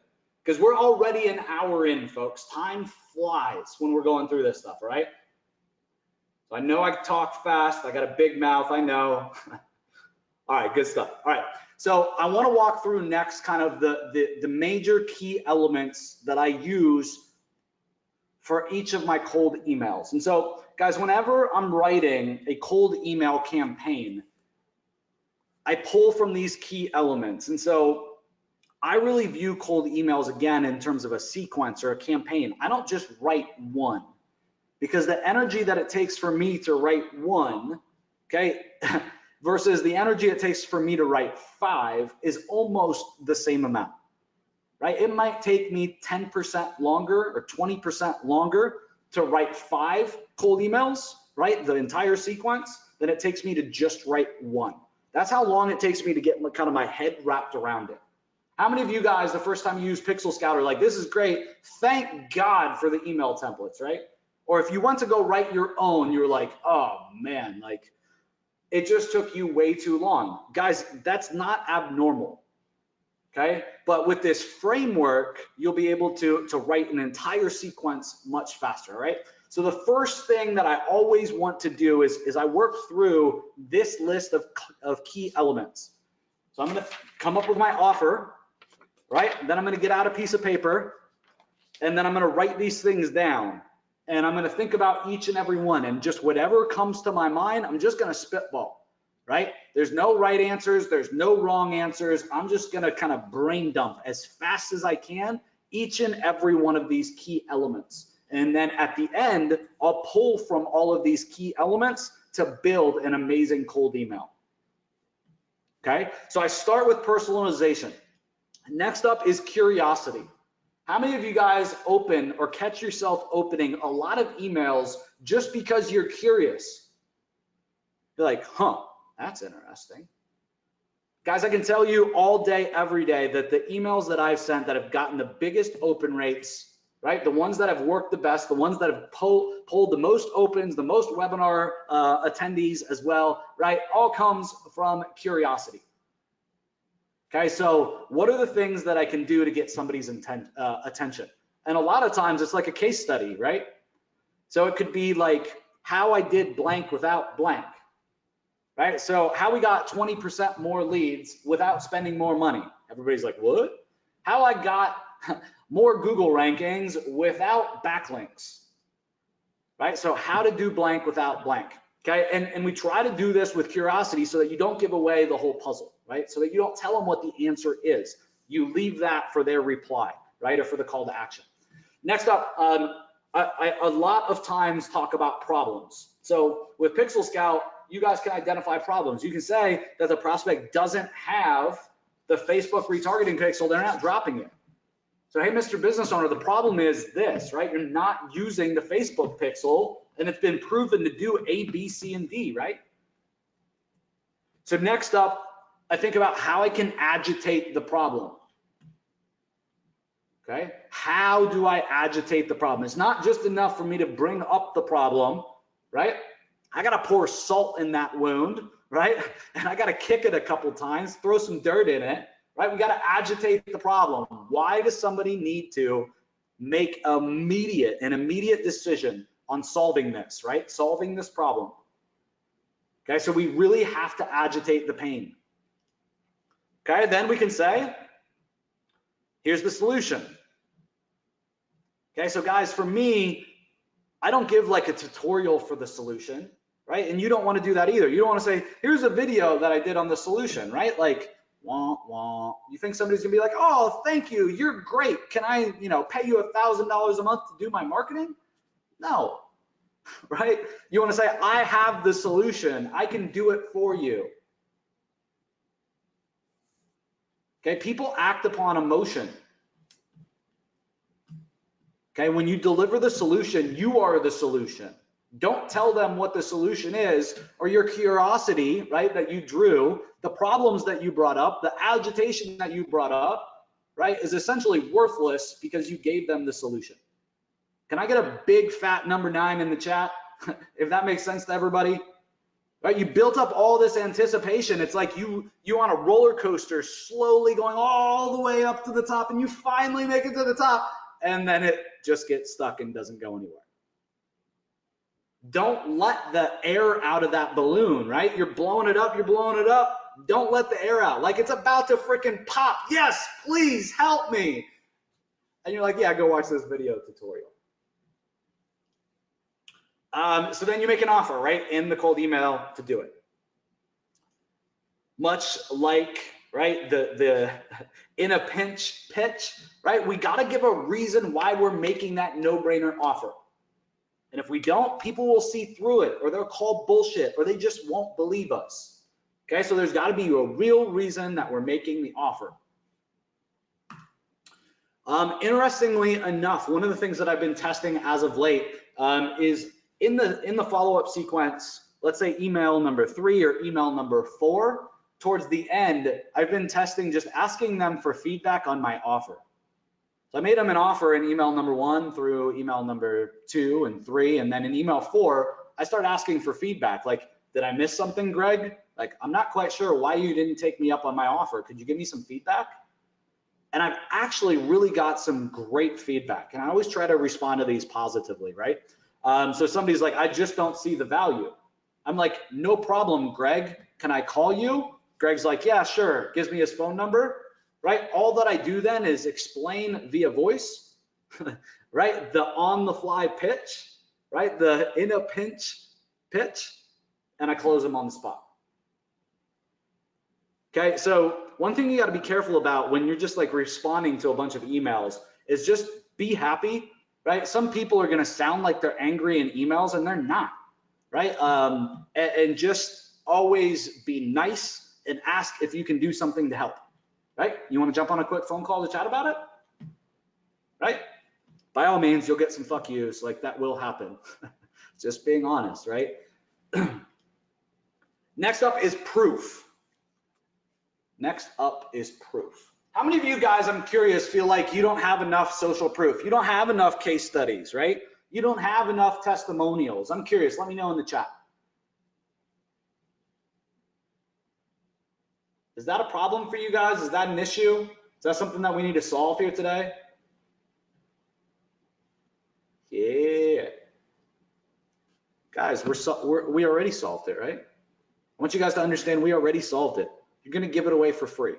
Because we're already an hour in, folks. Time flies when we're going through this stuff, right? So I know I talk fast. I got a big mouth, I know. All right, good stuff. All right. So I want to walk through next kind of the major key elements that I use for each of my cold emails. And so guys, whenever I'm writing a cold email campaign, I pull from these key elements. And so I really view cold emails again in terms of a sequence or a campaign. I don't just write one, because the energy that it takes for me to write one, okay, versus the energy it takes for me to write 5 is almost the same amount, right? It might take me 10% longer or 20% longer to write 5 cold emails, right? The entire sequence, than it takes me to just write 1. That's how long it takes me to get kind of my head wrapped around it. How many of you guys, the first time you use Pixel Scout, are like, this is great, thank God for the email templates, right? Or if you want to go write your own, you're like, oh man, like, it just took you way too long. Guys, that's not abnormal, okay? But with this framework, you'll be able to write an entire sequence much faster, right? So the first thing that I always want to do is I work through this list of key elements. So I'm gonna come up with my offer, right? Then I'm gonna get out a piece of paper, and then I'm gonna write these things down. And I'm gonna think about each and every one, and just whatever comes to my mind, I'm just gonna spitball, right? There's no right answers, there's no wrong answers. I'm just gonna kind of brain dump as fast as I can each and every one of these key elements. And then at the end, I'll pull from all of these key elements to build an amazing cold email. Okay, so I start with personalization. Next up is curiosity. How many of you guys open or catch yourself opening a lot of emails just because you're curious? You're like, huh, that's interesting. Guys, I can tell you all day, every day that the emails that I've sent that have gotten the biggest open rates, right? The ones that have worked the best, the ones that have pulled the most opens, the most webinar attendees as well, right? All comes from curiosity. Okay, so what are the things that I can do to get somebody's attention? And a lot of times it's like a case study, right? So it could be like how I did blank without blank, right? So how we got 20% more leads without spending more money. Everybody's like, what? How I got more Google rankings without backlinks, right? So how to do blank without blank. Okay, and we try to do this with curiosity so that you don't give away the whole puzzle, right? So that you don't tell them what the answer is. You leave that for their reply, right? Or for the call to action. Next up, I a lot of times talk about problems. So with Pixel Scout, you guys can identify problems. You can say that the prospect doesn't have the Facebook retargeting pixel, they're not dropping it. So hey, Mr. Business Owner, the problem is this, right? You're not using the Facebook pixel, and it's been proven to do A, B, C, and D, right? So next up, I think about how I can agitate the problem. Okay, how do I agitate the problem? It's not just enough for me to bring up the problem, right? I gotta pour salt in that wound, right? And I gotta kick it a couple times, throw some dirt in it, right? We gotta agitate the problem. Why does somebody need to make an immediate decision on solving this, right? Solving this problem. Okay, so we really have to agitate the pain. Okay, then we can say, here's the solution. Okay, so guys, for me, I don't give like a tutorial for the solution, right? And you don't want to do that either. You don't want to say, here's a video that I did on the solution, right? Like, wah, wah. You think somebody's gonna be like, oh, thank you, you're great. Can I, pay you $1,000 a month to do my marketing? No, right? You want to say, I have the solution. I can do it for you. Okay, people act upon emotion. Okay, when you deliver the solution, you are the solution. Don't tell them what the solution is, or your curiosity, right, that you drew, the problems that you brought up, the agitation that you brought up, right, is essentially worthless because you gave them the solution. Can I get a big fat number 9 in the chat? If that makes sense to everybody? Right, you built up all this anticipation. It's like you on a roller coaster, slowly going all the way up to the top, and you finally make it to the top, and then it just gets stuck and doesn't go anywhere. Don't let the air out of that balloon, right? You're blowing it up, Don't let the air out. Like it's about to freaking pop. Yes, please help me. And you're like, yeah, go watch this video tutorial. So then you make an offer, right, in the cold email to do it. Much like, right, the in a pinch pitch, right, we got to give a reason why we're making that no-brainer offer. And if we don't, people will see through it, or they'll call bullshit, or they just won't believe us. Okay, so there's got to be a real reason that we're making the offer. Interestingly enough, one of the things that I've been testing as of late is in the follow-up sequence, let's say email number 3 or email number 4, towards the end, I've been testing just asking them for feedback on my offer. So I made them an offer in email number 1 through email number 2 and 3, and then in email 4, I started asking for feedback. Like, did I miss something, Greg? Like, I'm not quite sure why you didn't take me up on my offer. Could you give me some feedback? And I've actually really got some great feedback, and I always try to respond to these positively, right? So somebody's like, I just don't see the value. I'm like, no problem, Greg. Can I call you? Greg's like, yeah, sure. Gives me his phone number, right? All that I do then is explain via voice, right? The on-the-fly pitch, right? The in a pinch pitch, and I close them on the spot. Okay, so one thing you got to be careful about when you're just like responding to a bunch of emails is just be happy. Right? Some people are going to sound like they're angry in emails and they're not, right? And just always be nice and ask if you can do something to help, right? You want to jump on a quick phone call to chat about it, right? By all means, you'll get some fuck yous, like that will happen. Just being honest, right? Next up is proof. Next up is proof. How many of you guys, I'm curious, feel like you don't have enough social proof? You don't have enough case studies, right? You don't have enough testimonials. I'm curious, let me know in the chat. Is that a problem for you guys? Is that an issue? Is that something that we need to solve here today? Yeah. Guys, we already solved it, right? I want you guys to understand we already solved it. You're gonna give it away for free.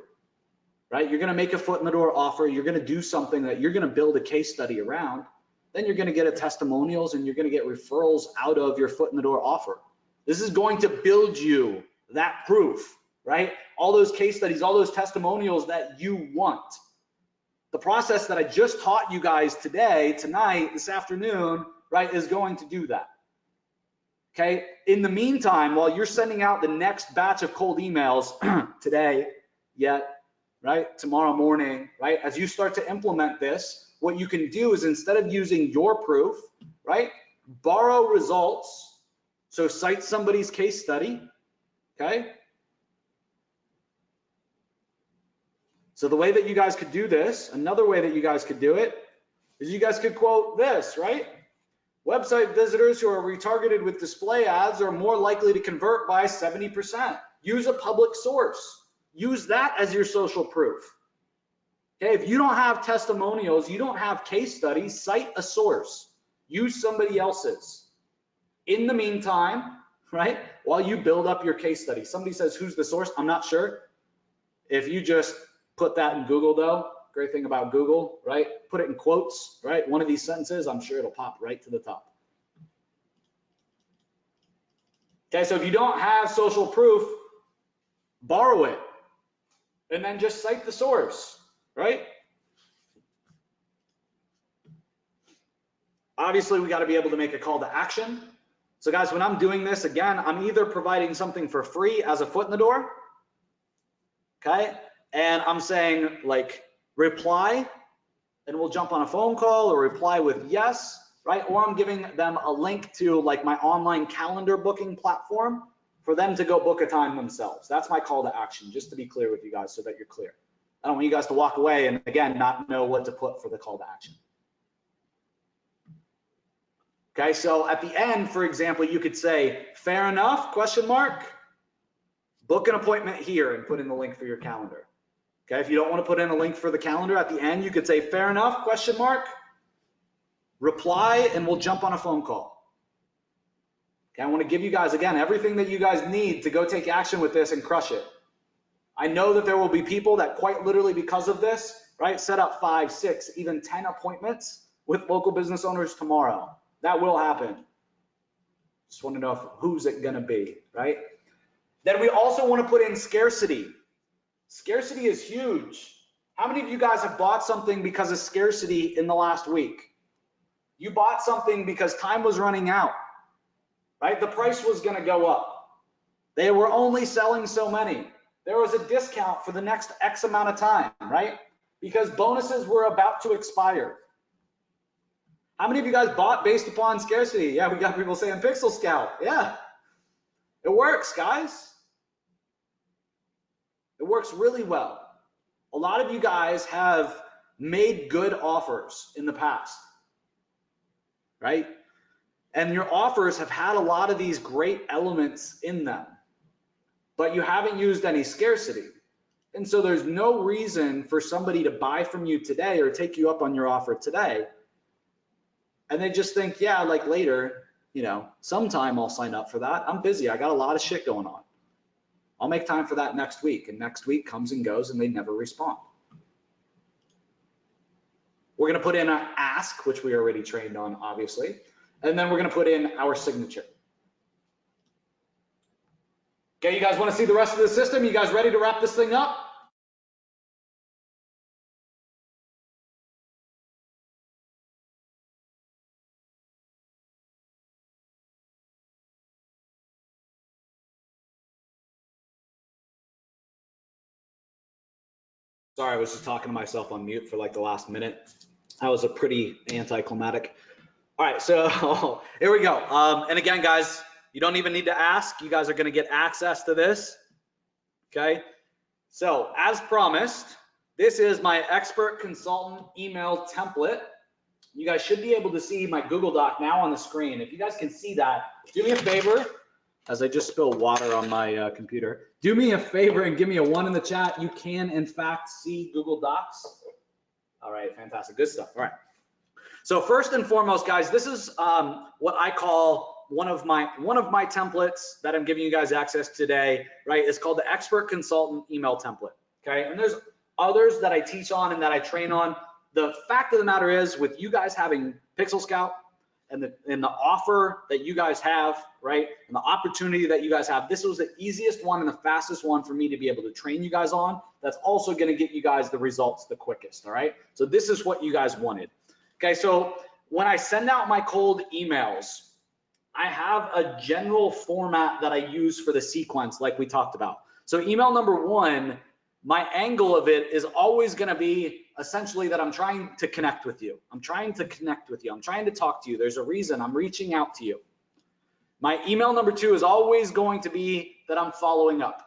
Right? You're going to make a foot in the door offer. You're going to do something that you're going to build a case study around. Then you're going to get a testimonials and you're going to get referrals out of your foot in the door offer. This is going to build you that proof, right? All those case studies, all those testimonials that you want. The process that I just taught you guys today, tonight, this afternoon, right, is going to do that. Okay? In the meantime, while you're sending out the next batch of cold emails today, right, tomorrow morning, right, as you start to implement this, what you can do is instead of using your proof, right, borrow results. So cite somebody's case study, okay, So the way that you guys could do this, another way that you guys could do it, is you guys could quote this, right? Website visitors who are retargeted with display ads are more likely to convert by 70%. Use a public source. Use that as your social proof. Okay, if you don't have testimonials, you don't have case studies, cite a source. Use somebody else's. In the meantime, right, while you build up your case study, somebody says, who's the source? I'm not sure. If you just put that in Google though, great thing about Google, right? Put it in quotes, right? One of these sentences, I'm sure it'll pop right to the top. Okay, so if you don't have social proof, borrow it and then just cite the source, right? Obviously, we got to be able to make a call to action. So guys, when I'm doing this, again, I'm either providing something for free as a foot in the door, okay? And I'm saying like reply and we'll jump on a phone call, or reply with yes, right? Or I'm giving them a link to like my online calendar booking platform for them to go book a time themselves. That's my call to action, just to be clear with you guys so that you're clear. I don't want you guys to walk away and again, not know what to put for the call to action. Okay, so at the end, for example, you could say, fair enough, question mark, book an appointment here and put in the link for your calendar. Okay, if you don't want to put in a link for the calendar at the end, you could say, fair enough, question mark, reply, and we'll jump on a phone call. Okay, I want to give you guys, again, everything that you guys need to go take action with this and crush it. I know that there will be people that quite literally because of this, right, set up 5, 6, even 10 appointments with local business owners tomorrow. That will happen. Just want to know who's it gonna be, right? Then we also want to put in scarcity. Scarcity is huge. How many of you guys have bought something because of scarcity in the last week? You bought something because time was running out, right? The price was gonna go up. They were only selling so many. There was a discount for the next X amount of time, right? Because bonuses were about to expire. How many of you guys bought based upon scarcity? Yeah, we got people saying Pixel Scout. Yeah, it works, guys. It works really well. A lot of you guys have made good offers in the past, right? And your offers have had a lot of these great elements in them, but you haven't used any scarcity. And so there's no reason for somebody to buy from you today or take you up on your offer today. And they just think, yeah, like later, you know, sometime I'll sign up for that. I'm busy. I got a lot of shit going on. I'll make time for that next week. And next week comes and goes and they never respond. We're going to put in an ask, which we already trained on, obviously. And then we're going to put in our signature. Okay, you guys want to see the rest of the system? You guys ready to wrap this thing up? Sorry, I was just talking to myself on mute for like the last minute. That was a pretty anticlimactic. All right, so here we go. And again, guys, you don't even need to ask. You guys are going to get access to this. Okay, so as promised, this is my expert consultant email template. You guys should be able to see my Google Doc now on the screen. If you guys can see that, do me a favor. As I just spilled water on my computer, do me a favor and give me a 1 in the chat. You can, in fact, see Google Docs. All right, fantastic, good stuff. All right. So first and foremost, guys, this is what I call one of my templates that I'm giving you guys access today. Right, it's called the Expert Consultant Email Template. Okay, and there's others that I teach on and that I train on. The fact of the matter is, with you guys having Pixel Scout, and the offer that you guys have, right, and the opportunity that you guys have, this was the easiest one and the fastest one for me to be able to train you guys on. That's also going to get you guys the results the quickest, all right? So this is what you guys wanted. Okay, so when I send out my cold emails, I have a general format that I use for the sequence like we talked about. So email number 1, my angle of it is always going to be essentially that I'm trying to connect with you. I'm trying to connect with you. I'm trying to talk to you. There's a reason I'm reaching out to you. My email number 2 is always going to be that I'm following up.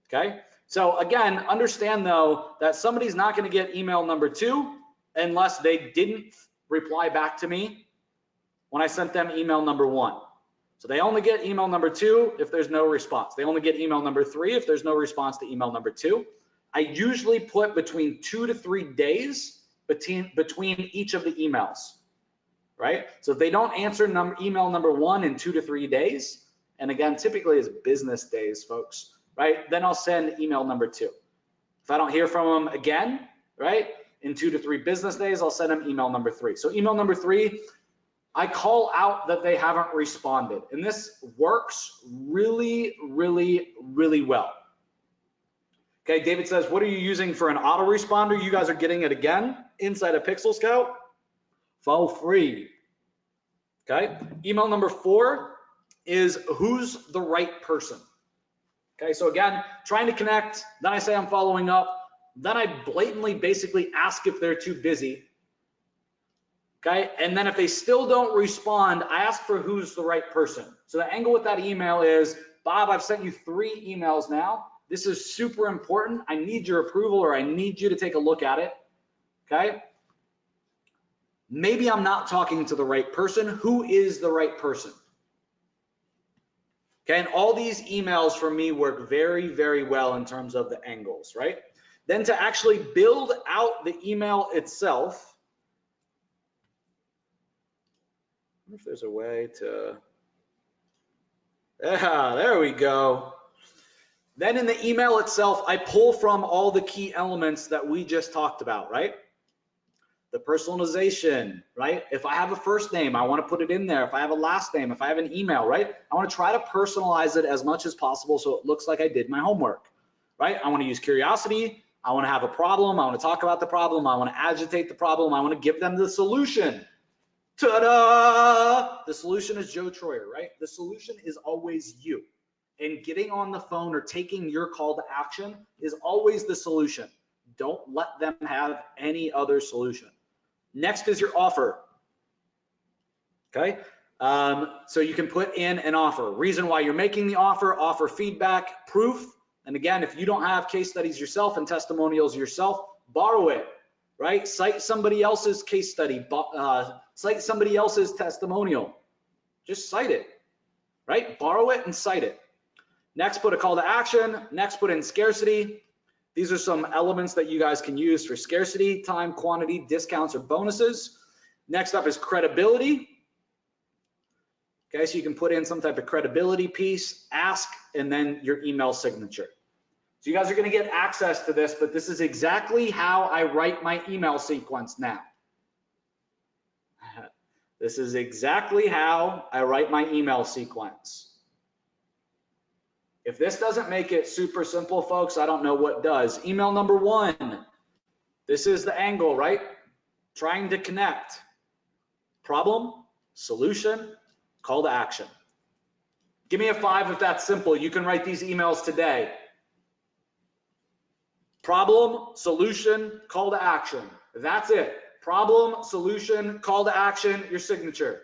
Okay? So again, understand though that somebody's not going to get email number 2 unless they didn't reply back to me when I sent them email number 1. So they only get email number 2 if there's no response. They only get email number 3 if there's no response to email number 2. I usually put between 2 to 3 days between each of the emails, right? So if they don't answer email number 1 in 2 to 3 days, and again, typically it's business days, folks, right? Then I'll send email number 2. If I don't hear from them again, right, in 2 to 3 business days, I'll send them email number 3. So email number 3, I call out that they haven't responded. And this works really, really, really well. Okay, David says, what are you using for an autoresponder? You guys are getting it again inside of Pixel Scout for free. Okay, email number 4 is who's the right person. Okay, so again, trying to connect, then I say I'm following up, then I blatantly basically ask if they're too busy. Okay, and then if they still don't respond, I ask for who's the right person. So the angle with that email is, Bob, I've sent you 3 emails now. This is super important. I need your approval, or I need you to take a look at it. Okay, maybe I'm not talking to the right person. Who is the right person? Okay, and all these emails for me work very, very well in terms of the angles, right? Then to actually build out the email itself, I wonder if there's a way to, yeah, there we go. Then in the email itself, I pull from all the key elements that we just talked about, right? The personalization, right? If I have a first name, I want to put it in there. If I have a last name, if I have an email, right? I want to try to personalize it as much as possible so it looks like I did my homework, right? I want to use curiosity. I want to have a problem. I want to talk about the problem. I want to agitate the problem. I want to give them the solution. Ta-da! The solution is Joe Troyler, right? The solution is always you. And getting on the phone or taking your call to action is always the solution. Don't let them have any other solution. Next is your offer. Okay, so you can put in an offer, reason why you're making the offer, offer feedback, proof. And again, if you don't have case studies yourself and testimonials yourself, borrow it, right? Cite somebody else's case study, cite somebody else's testimonial. Just cite it, right? Borrow it and cite it. Next, put a call to action. Next, put in scarcity. These are some elements that you guys can use for scarcity, time, quantity, discounts, or bonuses. Next up is credibility. Okay, so you can put in some type of credibility piece, ask, and then your email signature. So you guys are going to get access to this, but this is exactly how I write my email sequence now. This is exactly how I write my email sequence. If this doesn't make it super simple, folks, I don't know what does. Email number 1. This is the angle, right? Trying to connect. Problem, solution, call to action. Give me a 5 if that's simple. You can write these emails today. Problem, solution, call to action. That's it. Problem, solution, call to action, your signature.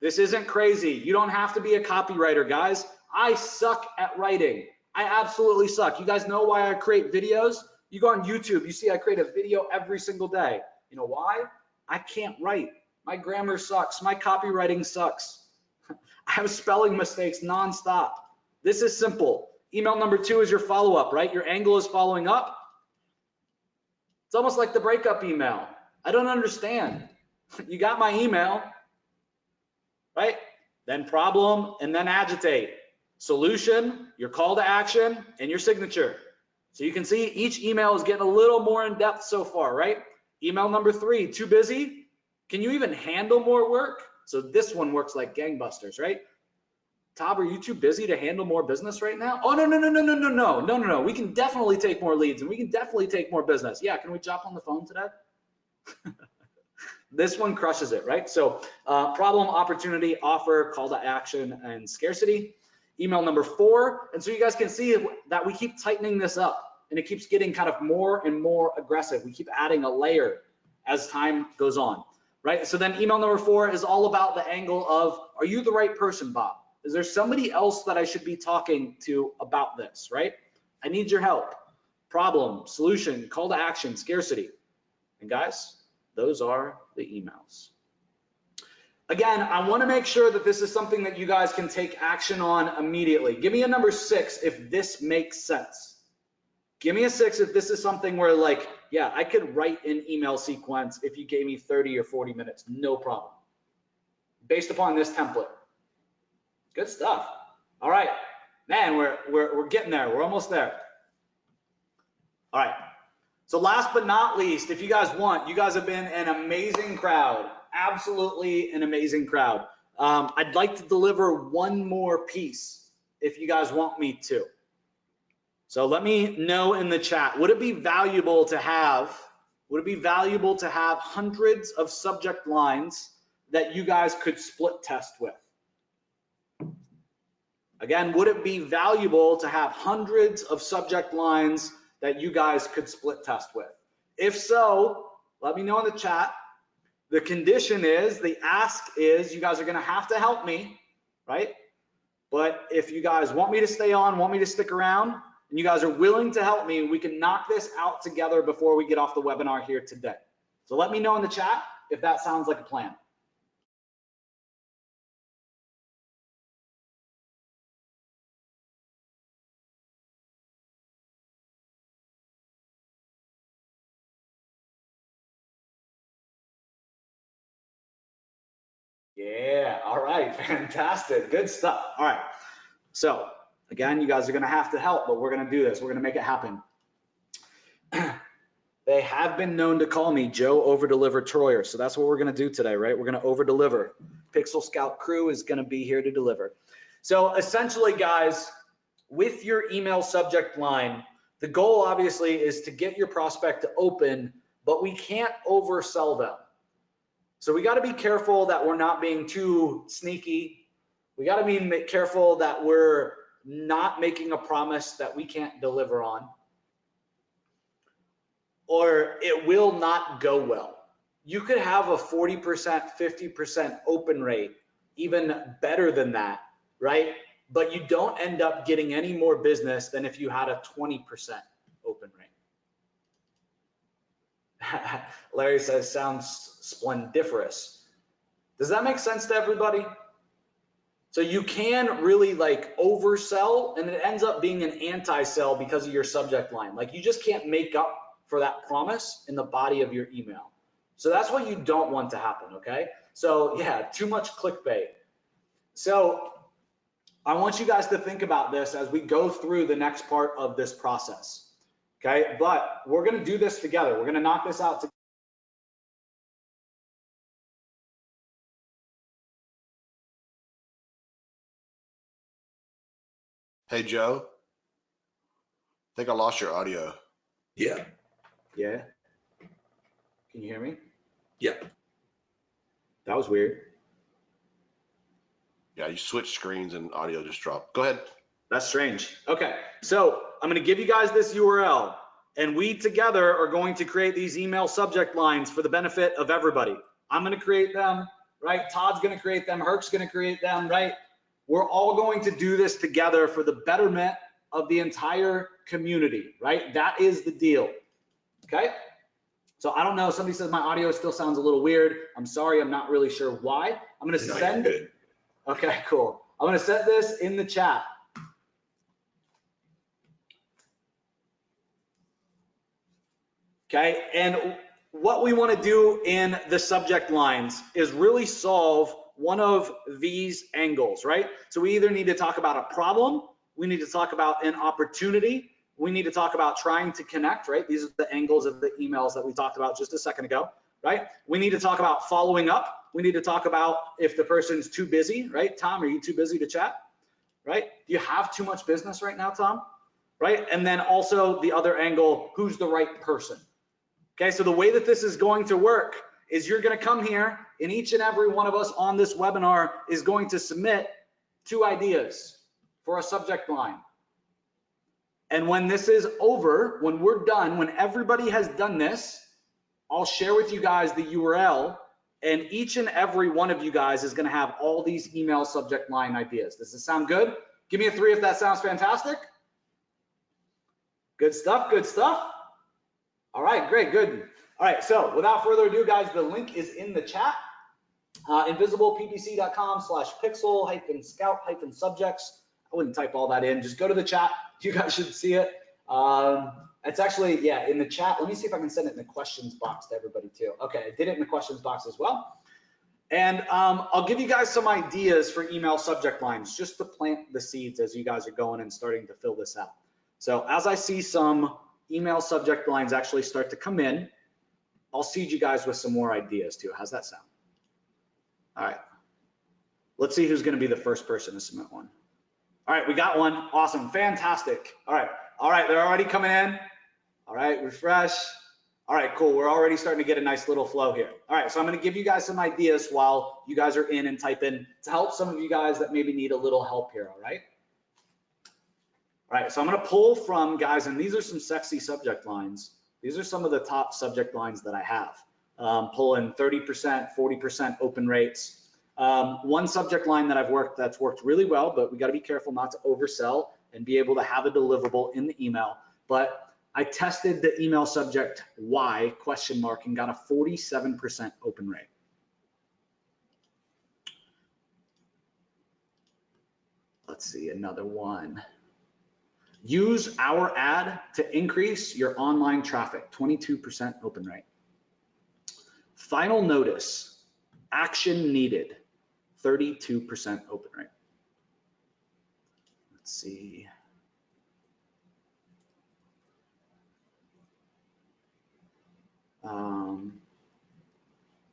This isn't crazy. You don't have to be a copywriter, guys. I suck at writing. I absolutely suck. You guys know why I create videos? You go on YouTube, you see I create a video every single day. You know why? I can't write. My grammar sucks. My copywriting sucks. I have spelling mistakes nonstop. This is simple. Email number 2 is your follow-up, right? Your angle is following up. It's almost like the breakup email. I don't understand. You got my email, right? Then problem, and then agitate. Solution, your call to action, and your signature. So you can see each email is getting a little more in depth so far, right? Email number 3, too busy? Can you even handle more work? So this one works like gangbusters, right? Tob, are you too busy to handle more business right now? Oh, no. We can definitely take more leads and we can definitely take more business. Yeah, can we jump on the phone today? This one crushes it, right? So problem, opportunity, offer, call to action, and scarcity. Email number 4. And so you guys can see that we keep tightening this up and it keeps getting kind of more and more aggressive. We keep adding a layer as time goes on, right? So then email number 4 is all about the angle of, are you the right person, Bob? Is there somebody else that I should be talking to about this, right? I need your help. Problem, solution, call to action, scarcity. And guys, those are the emails. Again, I want to make sure that this is something that you guys can take action on immediately. Give me a number 6 if this makes sense. Give me a 6 if this is something where, like, yeah, I could write an email sequence if you gave me 30 or 40 minutes, no problem. Based upon this template. Good stuff. All right, man, we're getting there. We're almost there. All right. So last but not least, if you guys want, you guys have been an amazing crowd. Absolutely an amazing crowd. I'd like to deliver one more piece if you guys want me to. So let me know in the chat, would it be valuable to have hundreds of subject lines that you guys could split test with? Again, would it be valuable to have hundreds of subject lines that you guys could split test with? If so, let me know in the chat. The condition is, the ask is, you guys are gonna have to help me, right? But if you guys want me to stay on, want me to stick around, and you guys are willing to help me, we can knock this out together before we get off the webinar here today. So let me know in the chat if that sounds like a plan. Yeah, all right, fantastic, good stuff. All right, so again, you guys are gonna have to help, but we're gonna do this, we're gonna make it happen. They have been known to call me Joe Over-Deliver Troyer, so that's what we're gonna do today, right? We're gonna over-deliver. Pixel Scout crew is gonna be here to deliver. So essentially, guys, with your email subject line, the goal obviously is to get your prospect to open, but we can't oversell them. So we got to be careful that we're not being too sneaky. We got to be careful that we're not making a promise that we can't deliver on, or it will not go well. You could have a 40%, 50% open rate, even better than that, right? But you don't end up getting any more business than if you had a 20% open rate. Larry says, sounds splendiferous. Does that make sense to everybody? So you can really like oversell, and it ends up being an anti-sell because of your subject line. Like you just can't make up for that promise in the body of your email. So that's what you don't want to happen, okay? So yeah, too much clickbait. So I want you guys to think about this as we go through the next part of this process. Okay, but we're gonna do this together. We're gonna knock this out together. Hey, Joe, I think I lost your audio. Yeah. Yeah. Can you hear me? Yeah. That was weird. Yeah, you switched screens and audio just dropped. Go ahead. That's strange. Okay, so I'm gonna give you guys this URL, and we together are going to create these email subject lines for the benefit of everybody. I'm gonna create them, right? Todd's gonna create them, Herc's gonna create them, right? We're all going to do this together for the betterment of the entire community, right? That is the deal, okay? So I don't know, somebody says my audio still sounds a little weird. I'm sorry, I'm not really sure why. I'm gonna send it. Okay, cool. I'm gonna set this in the chat. Okay, and what we want to do in the subject lines is really solve one of these angles, right? So we either need to talk about a problem, we need to talk about an opportunity, we need to talk about trying to connect, right? These are the angles of the emails that we talked about just a second ago, right? We need to talk about following up. We need to talk about if the person's too busy, right? Tom, are you too busy to chat, right? Do you have too much business right now, Tom? Right? And then also the other angle, who's the right person? Okay, so the way that this is going to work is you're going to come here, and each and every one of us on this webinar is going to submit 2 ideas for a subject line. And when this is over, when we're done, when everybody has done this, I'll share with you guys the URL, and each and every one of you guys is going to have all these email subject line ideas. Does this sound good? Give me a 3 if that sounds fantastic. Good stuff, good stuff. All right, great, good. All right, so without further ado, guys, the link is in the chat. invisibleppc.com/pixel-scout-subjects. I wouldn't type all that in. Just go to the chat. You guys should see it. It's actually, yeah, in the chat. Let me see if I can send it in the questions box to everybody too. Okay, I did it in the questions box as well. And I'll give you guys some ideas for email subject lines just to plant the seeds as you guys are going and starting to fill this out. So as I see some email subject lines actually start to come in, I'll seed you guys with some more ideas too. How's that sound? All right. Let's see who's going to be the first person to submit one. All right, we got one. Awesome. Fantastic. All right. All right, they're already coming in. All right, refresh. All right, cool. We're already starting to get a nice little flow here. All right, so I'm going to give you guys some ideas while you guys are in and type in to help some of you guys that maybe need a little help here, all right? All right, so I'm going to pull from, guys, and these are some sexy subject lines. These are some of the top subject lines that I have. Pulling 30%, 40% open rates. One subject line that I've worked that's worked really well, but we got to be careful not to oversell and be able to have a deliverable in the email. But I tested the email subject why question mark and got a 47% open rate. Let's see another one. Use our ad to increase your online traffic, 22% open rate. Final notice, action needed, 32% open rate. Let's see.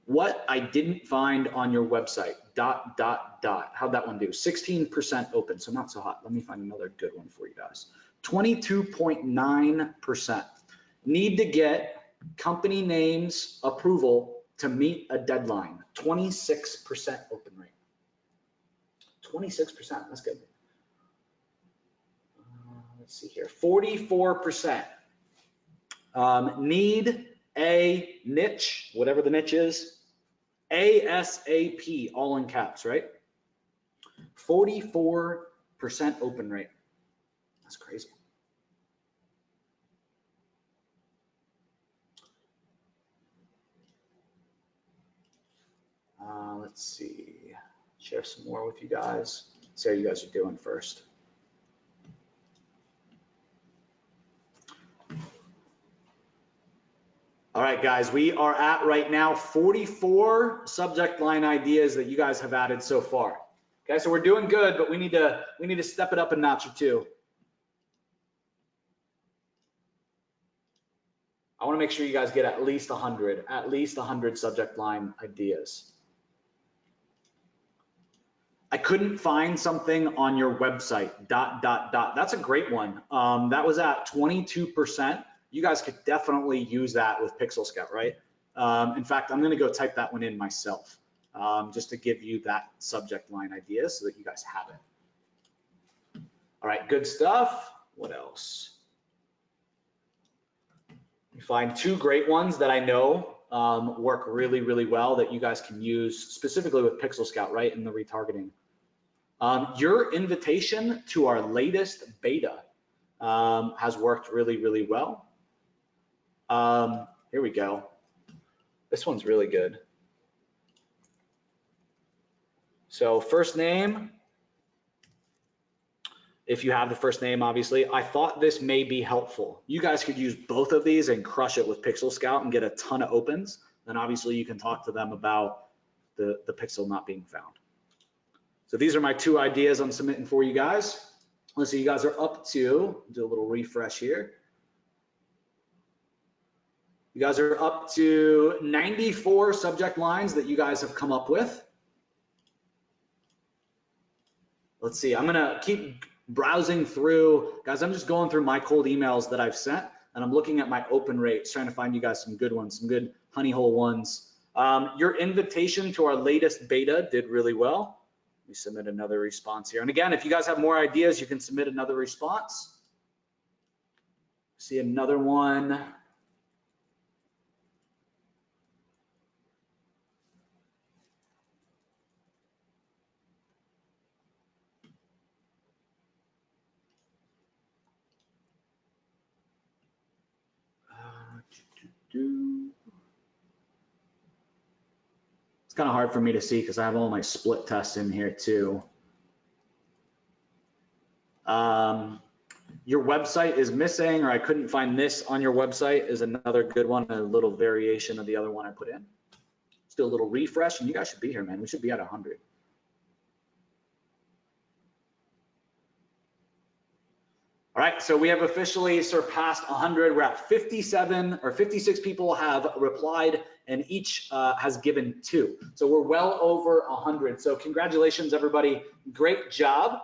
What I didn't find on your website, ... How'd that one do? 16% open, so not so hot. Let me find another good one for you guys. 22.9%. Need to get company names approval to meet a deadline. 26% open rate. 26%, that's good. Let's see here, 44%. Need a niche, whatever the niche is, ASAP, all in caps, right? 44% open rate. That's crazy. Let's see, share some more with you guys. See how you guys are doing first. All right, guys, we are at right now 44 subject line ideas that you guys have added so far. Okay, so we're doing good, but we need to step it up a notch or two. I want to make sure you guys get at least 100 subject line ideas. I couldn't find something on your website, ... That's a great one. That was at 22%. You guys could definitely use that with Pixel Scout, right? In fact, I'm going to go type that one in myself, just to give you that subject line idea so that you guys have it. All right, good stuff. What else? You find two great ones that I know work really, really well that you guys can use specifically with Pixel Scout, right, in the retargeting. Your invitation to our latest beta has worked really, really well. Here we go. This one's really good. So first name, if you have the first name, obviously. I thought this may be helpful. You guys could use both of these and crush it with Pixel Scout and get a ton of opens. Then obviously you can talk to them about the pixel not being found. So these are my two ideas I'm submitting for you guys. Let's see, you guys are up to, do a little refresh here. You guys are up to 94 subject lines that you guys have come up with. Let's see, I'm gonna keep browsing through. Guys, I'm just going through my cold emails that I've sent, and I'm looking at my open rates, trying to find you guys some good ones, some good honey hole ones. Your invitation to our latest beta did really well. Let me submit another response here. And again, if you guys have more ideas, you can submit another response. See another one. It's kind of hard for me to see because I have all my split tests in here too. Your website is missing, or I couldn't find this on your website is another good one, a little variation of the other one I put in. Let's do a little refresh, and you guys should be here, man. We should be at 100. All right, so we have officially surpassed 100. We're at 57 or 56 people have replied, and each has given 2. So we're well over 100. So congratulations, everybody. Great job.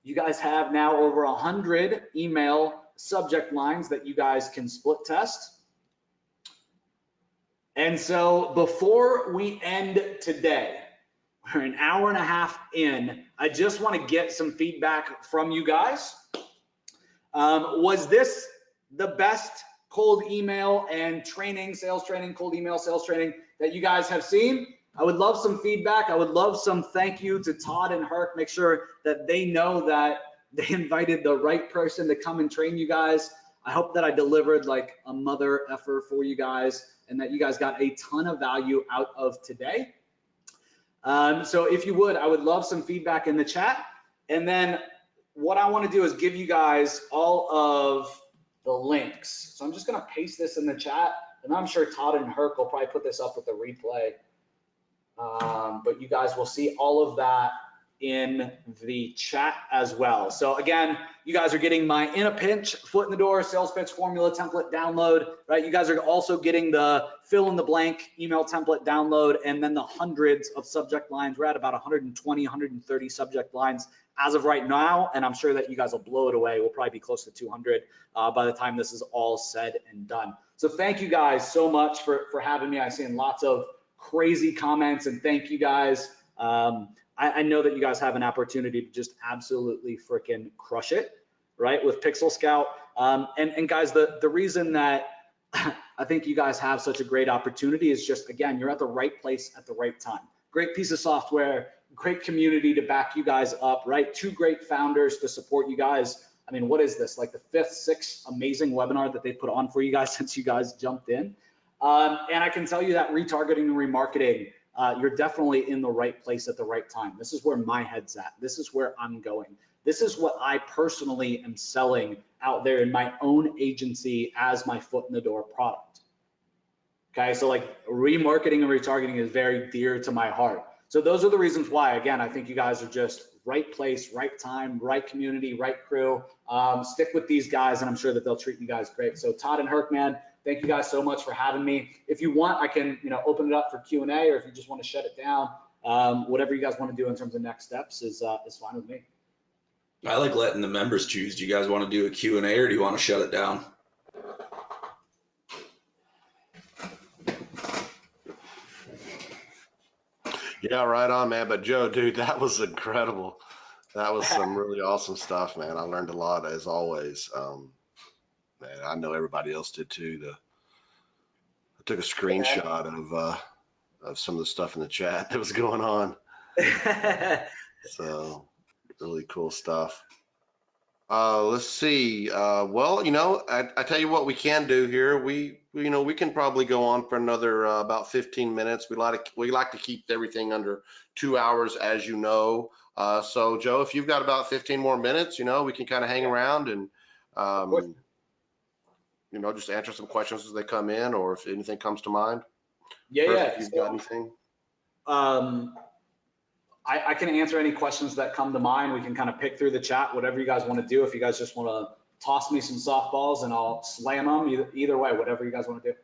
You guys have now over 100 email subject lines that you guys can split test. And so before we end today, we're an hour and a half in, I just want to get some feedback from you guys. Was this the best cold email and training, sales training, cold email sales training that you guys have seen? I would love some feedback. I would love some thank you to Todd and Herc. Make sure that they know that they invited the right person to come and train you guys. I hope that I delivered like a mother effer for you guys and that you guys got a ton of value out of today. So if you would, I would love some feedback in the chat. And then what I want to do is give you guys all of the links. So I'm just going to paste this in the chat, and I'm sure Todd and Herc will probably put this up with the replay. But you guys will see all of that in the chat as well. So again, you guys are getting my in a pinch, foot in the door, sales pitch formula template download, right? You guys are also getting the fill in the blank email template download, and then the hundreds of subject lines. We're at about 120, 130 subject lines as of right now, and I'm sure that you guys will blow it away. We'll probably be close to 200 by the time this is all said and done. So thank you guys so much for having me. I've seen lots of crazy comments, and thank you guys. I know that you guys have an opportunity to just absolutely freaking crush it, right, with Pixel Scout. And guys, the reason that I think you guys have such a great opportunity is just, again, you're at the right place at the right time. Great piece of software, great community to back you guys up, right? 2 great founders to support you guys. I mean, what is this, like the 5th, 6th amazing webinar that they put on for you guys since you guys jumped in? And I can tell you that retargeting and remarketing, you're definitely in the right place at the right time. This is where my head's at. This is where I'm going. This is what I personally am selling out there in my own agency as my foot in the door product. Okay, so like remarketing and retargeting is very dear to my heart. So those are the reasons why, again, I think you guys are just right place, right time, right community, right crew. Stick with these guys, and I'm sure that they'll treat you guys great. So Todd and Herc, man, thank you guys so much for having me. If you want, I can, open it up for Q&A, or if you just want to shut it down, whatever you guys want to do in terms of next steps is fine with me. I like letting the members choose. Do you guys want to do a Q&A, or do you want to shut it down? Yeah, right on, man. But Joe, dude, that was incredible. That was some really awesome stuff, man. I learned a lot as always. Man, I know everybody else did too. I took a screenshot of some of the stuff in the chat that was going on. So really cool stuff. Let's see. Well, I tell you what we can do here. We can probably go on for another about 15 minutes. We like to keep everything under 2 hours, as you know. So Joe, if you've got about 15 more minutes, we can kind of hang around and just answer some questions as they come in, or if anything comes to mind. If you've got anything. I can answer any questions that come to mind. We can kind of pick through the chat, whatever you guys want to do. If you guys just want to toss me some softballs and I'll slam them, either way, whatever you guys want to do.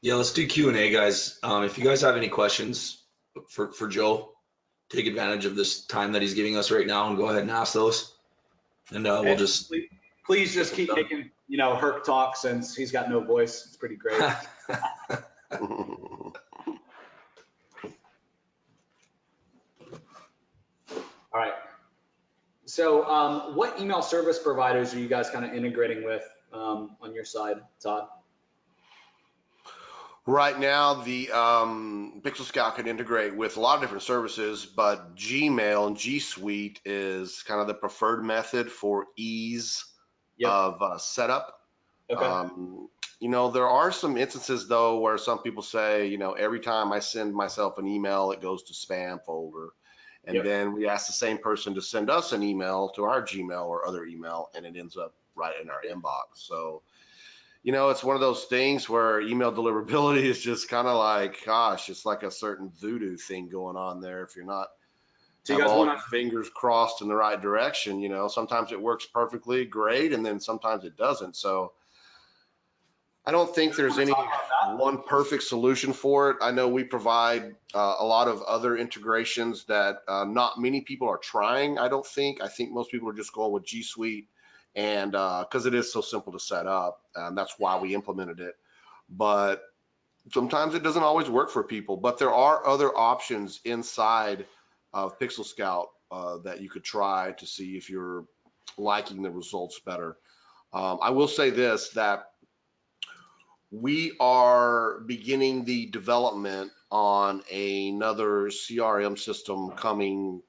Yeah, let's do Q&A, guys. If you guys have any questions for Joe, take advantage of this time that he's giving us right now and go ahead and ask those. And we'll just... Please just keep making, Herc talk, since he's got no voice. It's pretty great. All right. So what email service providers are you guys kind of integrating with on your side, Todd? Right now, the Pixel Scout can integrate with a lot of different services, but Gmail and G Suite is kind of the preferred method for ease of setup. Okay. You know, there are some instances though where some people say, you know, every time I send myself an email, it goes to spam folder. And Yep. then we ask the same person to send us an email to our Gmail or other email, and it ends up right in our inbox. So, you know, it's one of those things where email deliverability is just kind of like, gosh, it's like a certain voodoo thing going on there. If you're not So you have guys all want your fingers crossed in the right direction, you know, sometimes it works perfectly great, and then sometimes it doesn't. So I don't think there's to any talk about that? one perfect solution for it. I know we provide a lot of other integrations that not many people are trying. I don't think. I think most people are just going with G Suite, and because it is so simple to set up, that's why we implemented it. But sometimes it doesn't always work for people. But there are other options inside of Pixel Scout that you could try to see if you're liking the results better. I will say this, that we are beginning the development on another CRM system coming.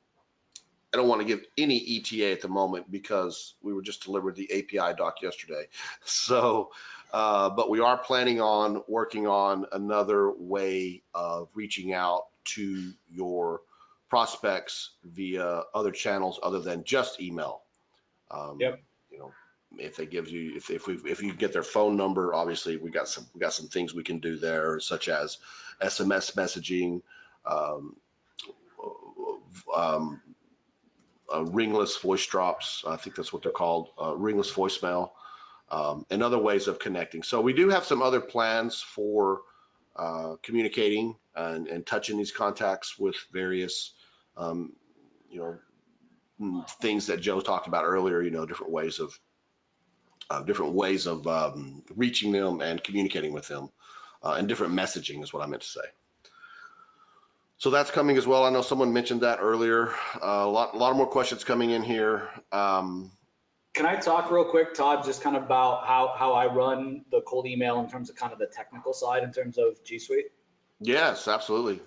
I don't want to give any ETA at the moment because we were just delivered the API doc yesterday. So, but we are planning on working on another way of reaching out to your prospects via other channels other than just email. Yep. You know, if they give you, if you get their phone number, obviously we got some things we can do there, such as SMS messaging, um, um, ringless voice drops. I think that's what they're called, ringless voicemail, and other ways of connecting. So we do have some other plans for communicating and touching these contacts with various, you know, things that Joe talked about earlier. You know, different ways of reaching them and communicating with them, and different messaging is what I meant to say. So that's coming as well. I know someone mentioned that earlier. A lot more questions coming in here. Can I talk real quick, Todd, just kind of about how I run the cold email in terms of kind of the technical side in terms of G Suite? Yes, absolutely.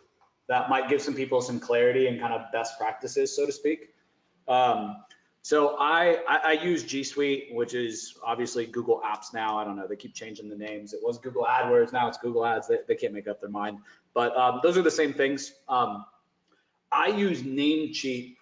That might give some people some clarity and kind of best practices, so to speak. So I use G Suite, which is obviously Google Apps now. I don't know, they keep changing the names. It was Google AdWords, now it's Google Ads. They can't make up their mind. But those are the same things. I use Namecheap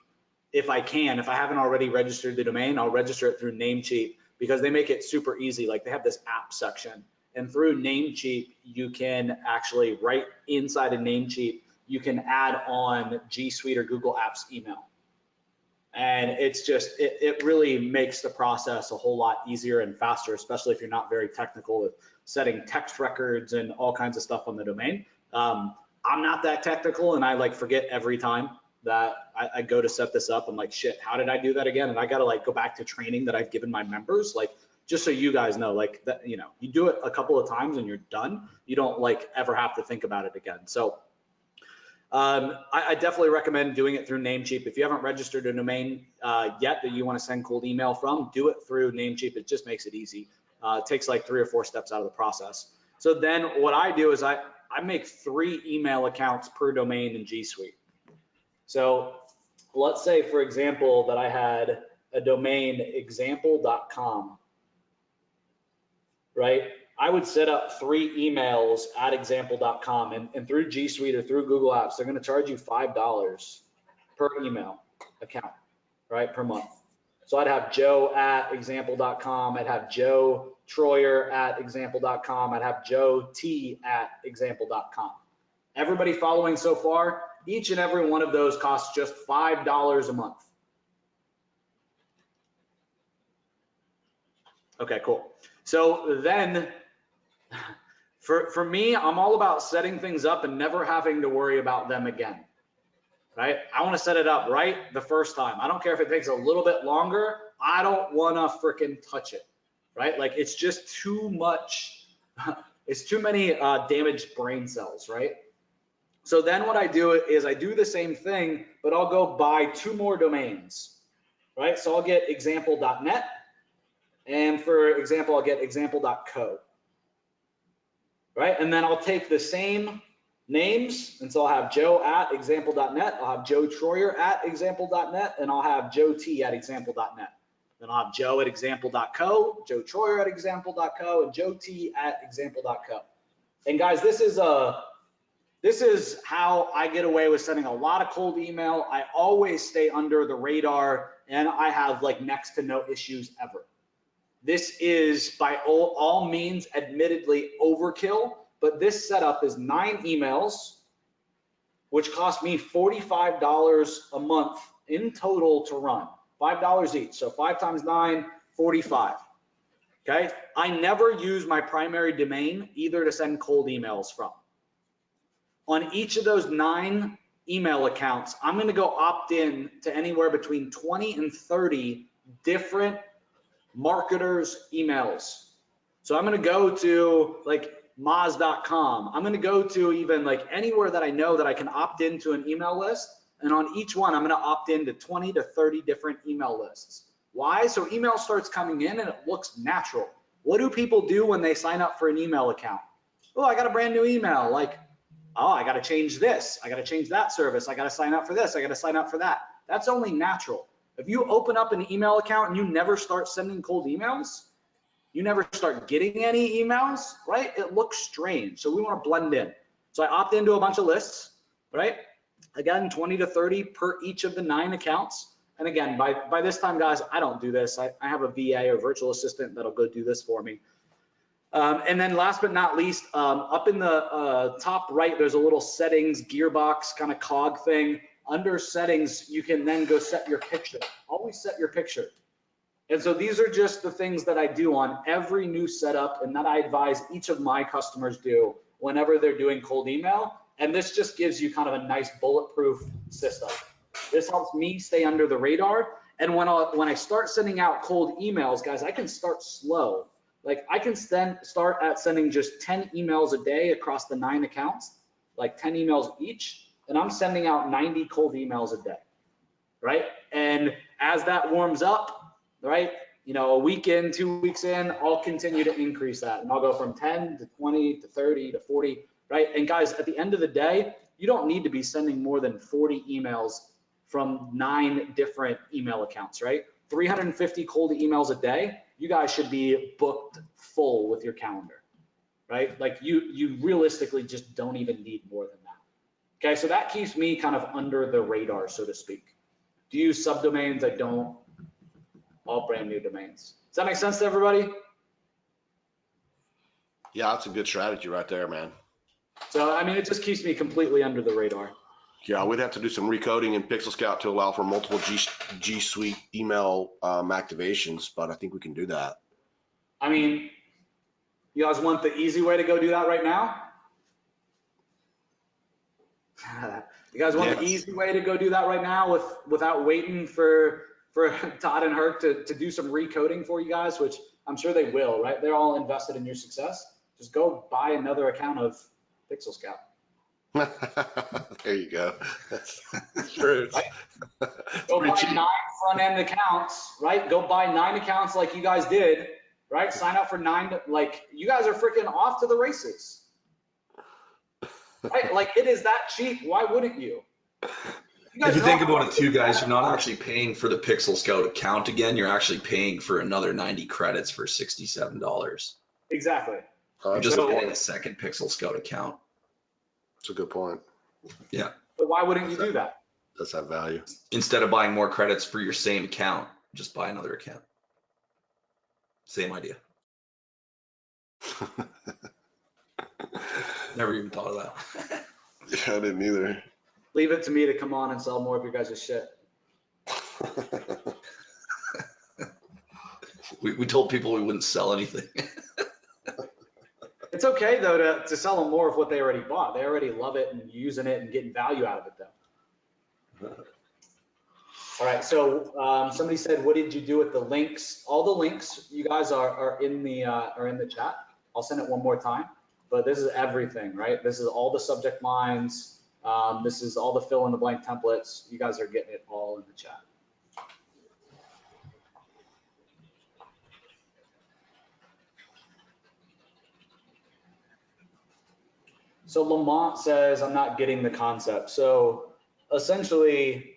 if I can. If I haven't already registered the domain, I'll register it through Namecheap because they make it super easy. Like they have this app section, and through Namecheap, you can actually, right inside of Namecheap, you can add on G Suite or Google Apps email. And it's just, it really makes the process a whole lot easier and faster, especially if you're not very technical with setting text records and all kinds of stuff on the domain. I'm not that technical, and I like forget every time that I go to set this up. I'm like, shit, how did I do that again? And I got to like go back to training that I've given my members, like, just so you guys know, like that, you know, you do it a couple of times and you're done. You don't like ever have to think about it again. So I definitely recommend doing it through Namecheap. If you haven't registered a domain yet that you want to send cold email from, do it through Namecheap. It just makes it easy. It takes like 3 or 4 steps out of the process. So then what I do is I make 3 email accounts per domain in G Suite. So let's say, for example, that I had a domain example.com, right? I would set up 3 emails at example.com, and through G Suite or through Google Apps, they're going to charge you $5 per email account, right, per month. So I'd have Joe at example.com, I'd have Joe Troyler at example.com, I'd have Joe T at example.com. Everybody following so far? Each and every one of those costs just $5 a month. Okay, cool. So then, for me, I'm all about setting things up and never having to worry about them again, right? I want to set it up right the first time. I don't care if it takes a little bit longer. I don't want to freaking touch it, right? Like it's just too much. It's too many damaged brain cells, right? So then what I do is I do the same thing, but I'll go buy 2 more domains, right? So I'll get example.net, and for example, I'll get example.co. Right? And then I'll take the same names, and so I'll have Joe at example.net, I'll have Joe Troyler at example.net, and I'll have Joe T at example.net. Then I'll have Joe at example.co, Joe Troyler at example.co, and Joe T at example.co. And guys, this is how I get away with sending a lot of cold email. I always stay under the radar, and I have like next to no issues ever. This is by all means admittedly overkill, but this setup is 9 emails, which cost me $45 a month in total to run, $5 each. So 5 times 9, 45. Okay. I never use my primary domain either to send cold emails from. On each of those 9 email accounts, I'm going to go opt in to anywhere between 20 and 30 different marketers' emails. So I'm going to go to like Moz.com. I'm going to go to even like anywhere that I know that I can opt into an email list. And on each one, I'm going to opt into 20 to 30 different email lists. Why? So email starts coming in and it looks natural. What do people do when they sign up for an email account? Oh, I got a brand new email. Like, oh, I got to change this. I got to change that service. I got to sign up for this. I got to sign up for that. That's only natural. If you open up an email account and you never start sending cold emails, you never start getting any emails, right? It looks strange. So we want to blend in. So I opt into a bunch of lists, right? Again, 20 to 30 per each of the 9 accounts. And again, by this time, guys, I don't do this. I have a VA or virtual assistant that'll go do this for me. And then last but not least, up in the top right, there's a little settings gearbox kind of cog thing. Under settings, you can then go set your picture. Always set your picture. And so these are just the things that I do on every new setup and that I advise each of my customers do whenever they're doing cold email. And this just gives you kind of a nice bulletproof system. This helps me stay under the radar. And when I start sending out cold emails, guys, I can start slow. Like I can start at sending just 10 emails a day across the 9 accounts, like 10 emails each. And I'm sending out 90 cold emails a day, right? And as that warms up, right, you know, a week in, 2 weeks in, I'll continue to increase that. And I'll go from 10 to 20 to 30 to 40, right? And guys, at the end of the day, you don't need to be sending more than 40 emails from 9 different email accounts, right? 350 cold emails a day, you guys should be booked full with your calendar, right? Like you realistically just don't even need more than that. Okay, so that keeps me kind of under the radar, so to speak. Do you use subdomains? I don't. All brand new domains. Does that make sense to everybody? Yeah, that's a good strategy right there, man. So, I mean, it just keeps me completely under the radar. Yeah, we'd have to do some recoding in Pixel Scout to allow for multiple G Suite email activations, but I think we can do that. I mean, you guys want the easy way to go do that right now? You guys want the easy way to go do that right now without waiting for Todd and Herc to do some recoding for you guys, which I'm sure they will, right? They're all invested in your success. Just go buy another account of Pixel Scout. There you go. That's true. Right? Go buy 9 front-end accounts, right? Go buy 9 accounts like you guys did, right? Sign up for 9, like you guys are freaking off to the races. Right? Like it is that cheap. Why wouldn't you? If you think about it too, guys, you're not actually paying for the Pixel Scout account again. You're actually paying for another 90 credits for $67. Exactly. You're just getting a second Pixel Scout account. That's a good point. Yeah. But why wouldn't you do that? Does have value. Instead of buying more credits for your same account, just buy another account. Same idea. Never even thought of that. Yeah, I didn't either. Leave it to me to come on and sell more of your guys' shit. We told people we wouldn't sell anything. It's okay though to sell them more of what they already bought. They already love it and using it and getting value out of it though. All right, so somebody said, what did you do with the links? All the links, you guys are in the chat. I'll send it one more time, but this is everything, right? This is all the subject lines. This is all the fill in the blank templates. You guys are getting it all in the chat. So Lamont says, I'm not getting the concept. So essentially,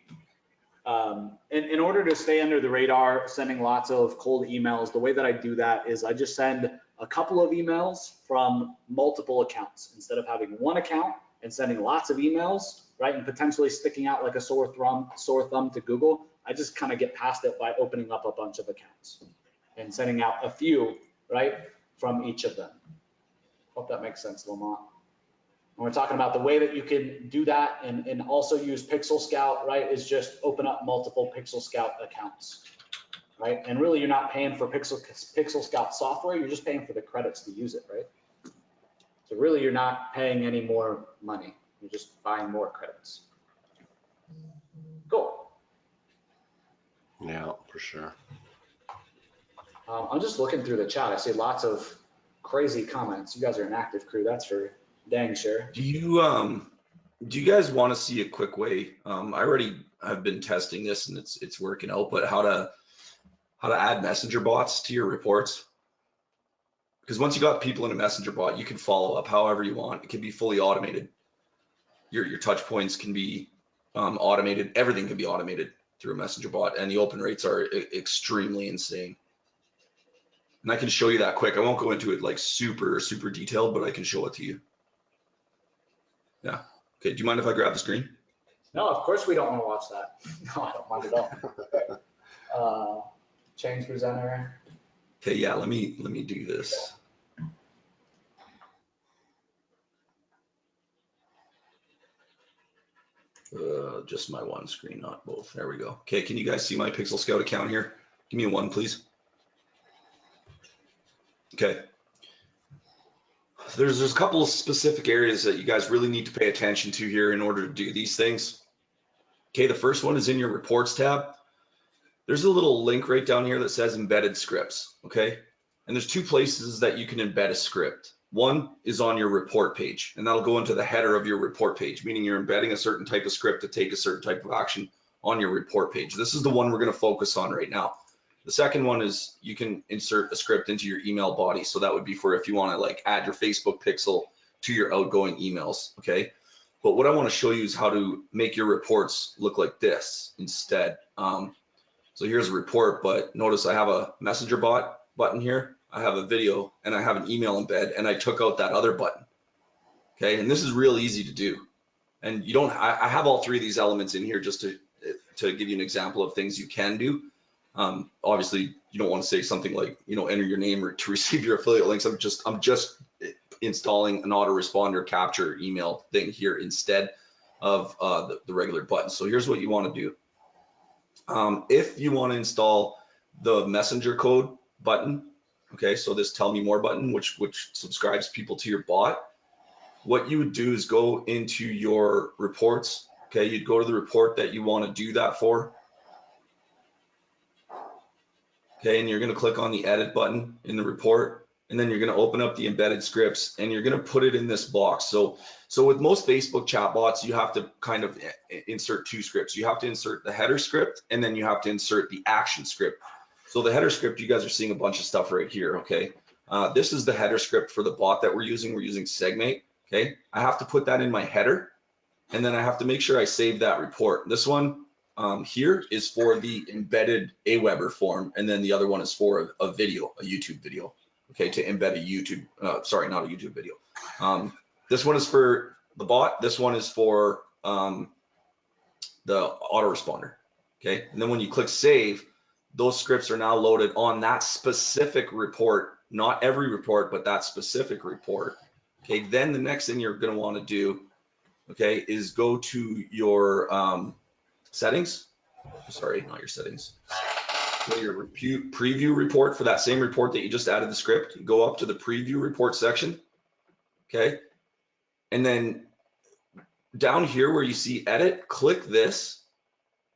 In order to stay under the radar, sending lots of cold emails, the way that I do that is I just send a couple of emails from multiple accounts instead of having one account and sending lots of emails, right? And potentially sticking out like a sore thumb to Google. I just kind of get past it by opening up a bunch of accounts and sending out a few, right, from each of them. Hope that makes sense, Lamont. And we're talking about the way that you can do that and also use Pixel Scout, right, is just open up multiple Pixel Scout accounts, right? And really you're not paying for Pixel Scout software, you're just paying for the credits to use it, right? So really you're not paying any more money, you're just buying more credits. Cool. Yeah, for sure. I'm just looking through the chat. I see lots of crazy comments. You guys are an active crew, that's for dang sure. Do you guys want to see a quick way? I already have been testing this and it's working out, but how to add messenger bots to your reports? Because once you got people in a messenger bot, you can follow up however you want. It can be fully automated. Your touch points can be automated. Everything can be automated through a messenger bot, and the open rates are extremely insane. And I can show you that quick. I won't go into it like super detailed, but I can show it to you. Yeah. Okay. Do you mind if I grab the screen? No, of course we don't want to watch that. No, I don't mind at all. Change presenter. Okay. Yeah. Let me do this. Just my one screen, not both. There we go. Okay. Can you guys see my Pixel Scout account here? Give me a 1, please. Okay. There's a couple of specific areas that you guys really need to pay attention to here in order to do these things. Okay, the first one is in your reports tab. There's a little link right down here that says embedded scripts, okay? And there's 2 places that you can embed a script. One is on your report page, and that'll go into the header of your report page, meaning you're embedding a certain type of script to take a certain type of action on your report page. This is the one we're gonna focus on right now. The second one is you can insert a script into your email body. So that would be for if you want to like add your Facebook pixel to your outgoing emails, okay? But what I want to show you is how to make your reports look like this instead. So here's a report, but notice I have a messenger bot button here. I have a video and I have an email embed, and I took out that other button, okay? And this is real easy to do. And you don't, I have all 3 of these elements in here just to give you an example of things you can do. Obviously you don't want to say something like, you know, enter your name or to receive your affiliate links. I'm just installing an autoresponder capture email thing here instead of the regular button. So here's what you want to do. If you want to install the messenger code button, okay, so this tell me more button, which subscribes people to your bot, what you would do is go into your reports, okay, you'd go to the report that you want to do that for. Okay, and you're going to click on the edit button in the report, and then you're going to open up the embedded scripts, and you're going to put it in this box. So with most Facebook chatbots, you have to kind of insert 2 scripts. You have to insert the header script, and then you have to insert the action script. So the header script, you guys are seeing a bunch of stuff right here, okay? This is the header script for the bot that we're using. We're using Segmate, okay? I have to put that in my header, and then I have to make sure I save that report. This one here is for the embedded Aweber form, and then the other one is for a video, a YouTube video, okay, to embed a YouTube, sorry, not a YouTube video. This one is for the bot, this one is for the autoresponder, okay? And then when you click save, those scripts are now loaded on that specific report, not every report, but that specific report, okay? Then the next thing you're gonna wanna do, okay, is go to your settings, sorry, not your settings, go to your preview report for that same report that you just added the script. You go up to the preview report section, okay? And then down here where you see edit, click this,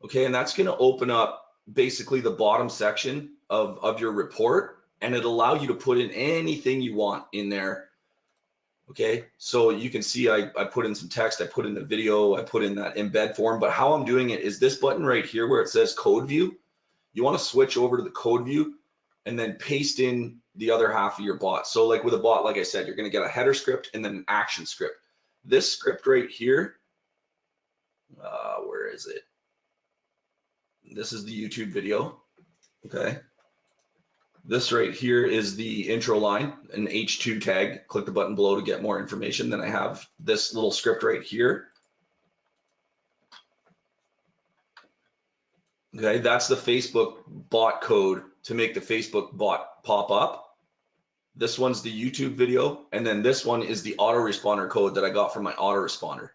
okay? And that's gonna open up basically the bottom section of your report, and it'll allow you to put in anything you want in there. Okay, so you can see I put in some text, I put in the video, I put in that embed form, but how I'm doing it is this button right here where it says code view, you want to switch over to the code view and then paste in the other half of your bot. So like with a bot, like I said, you're going to get a header script and then an action script. This script right here, where is it? This is the YouTube video. Okay. This right here is the intro line, an H2 tag. Click the button below to get more information. Then I have this little script right here. Okay, that's the Facebook bot code to make the Facebook bot pop up. This one's the YouTube video, and then this one is the autoresponder code that I got from my autoresponder.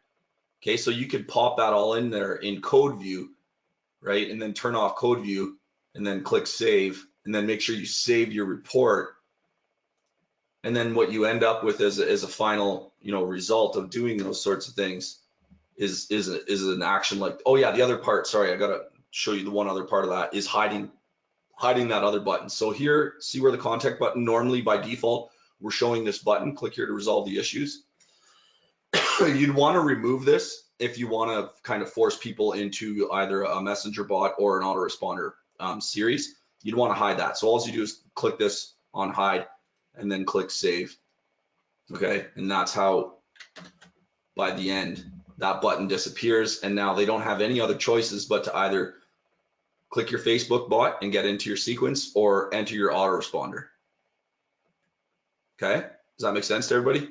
Okay, so you could pop that all in there in code view, right? And then turn off code view and then click save, and then make sure you save your report. And then what you end up with as a final, result of doing those sorts of things is an action like, oh yeah, the other part, sorry, I gotta show you the one other part of that is hiding that other button. So here, see where the contact button, normally by default, we're showing this button, click here to resolve the issues. You'd want to remove this if you want to kind of force people into either a messenger bot or an autoresponder series. You'd want to hide that. So all you do is click this on hide and then click save. Okay, and that's how by the end that button disappears, and now they don't have any other choices but to either click your Facebook bot and get into your sequence or enter your autoresponder. Okay, does that make sense to everybody?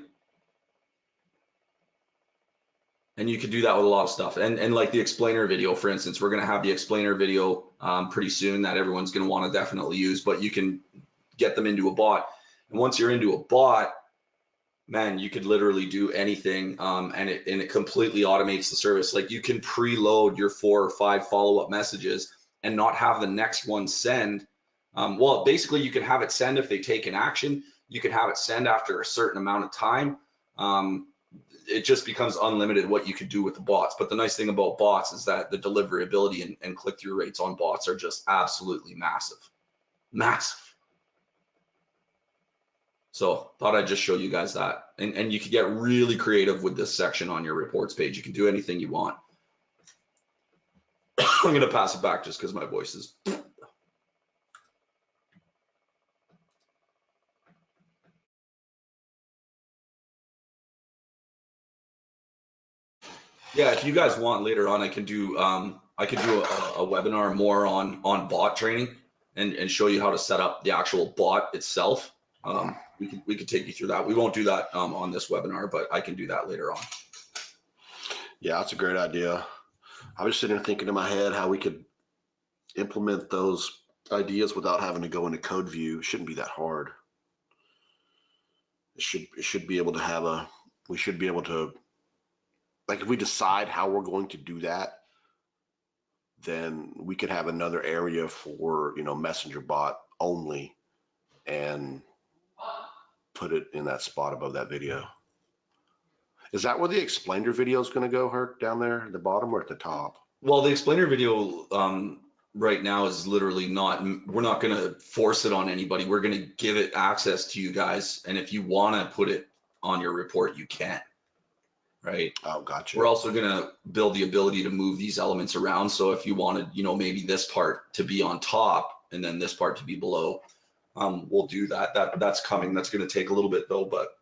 And you could do that with a lot of stuff. And like the explainer video, for instance, we're going to have the explainer video pretty soon that everyone's going to want to definitely use, but you can get them into a bot. And once you're into a bot, man, you could literally do anything, and it completely automates the service. Like you can preload your 4 or 5 follow-up messages and not have the next one send. Well, basically you can have it send if they take an action. You can have it send after a certain amount of time. It just becomes unlimited what you can do with the bots. But the nice thing about bots is that the deliverability and click-through rates on bots are just absolutely massive, massive. So thought I'd just show you guys that. And you can get really creative with this section on your reports page. You can do anything you want. I'm gonna pass it back just because my voice is. Yeah, if you guys want later on, I can do a webinar more on bot training and show you how to set up the actual bot itself. We could take you through that. We won't do that on this webinar, but I can do that later on. Yeah, that's a great idea. I was sitting there thinking in my head how we could implement those ideas without having to go into code view. It shouldn't be that hard. It should be able to have we should be able to, like if we decide how we're going to do that, then we could have another area for, messenger bot only and put it in that spot above that video. Is that where the explainer video is going to go, Herc, down there at the bottom or at the top? Well, the explainer video right now is literally not, we're not going to force it on anybody. We're going to give it access to you guys. And if you want to put it on your report, you can. Right? Oh, gotcha. We're also going to build the ability to move these elements around. So if you wanted, maybe this part to be on top and then this part to be below, we'll do that. That's coming. That's going to take a little bit though. But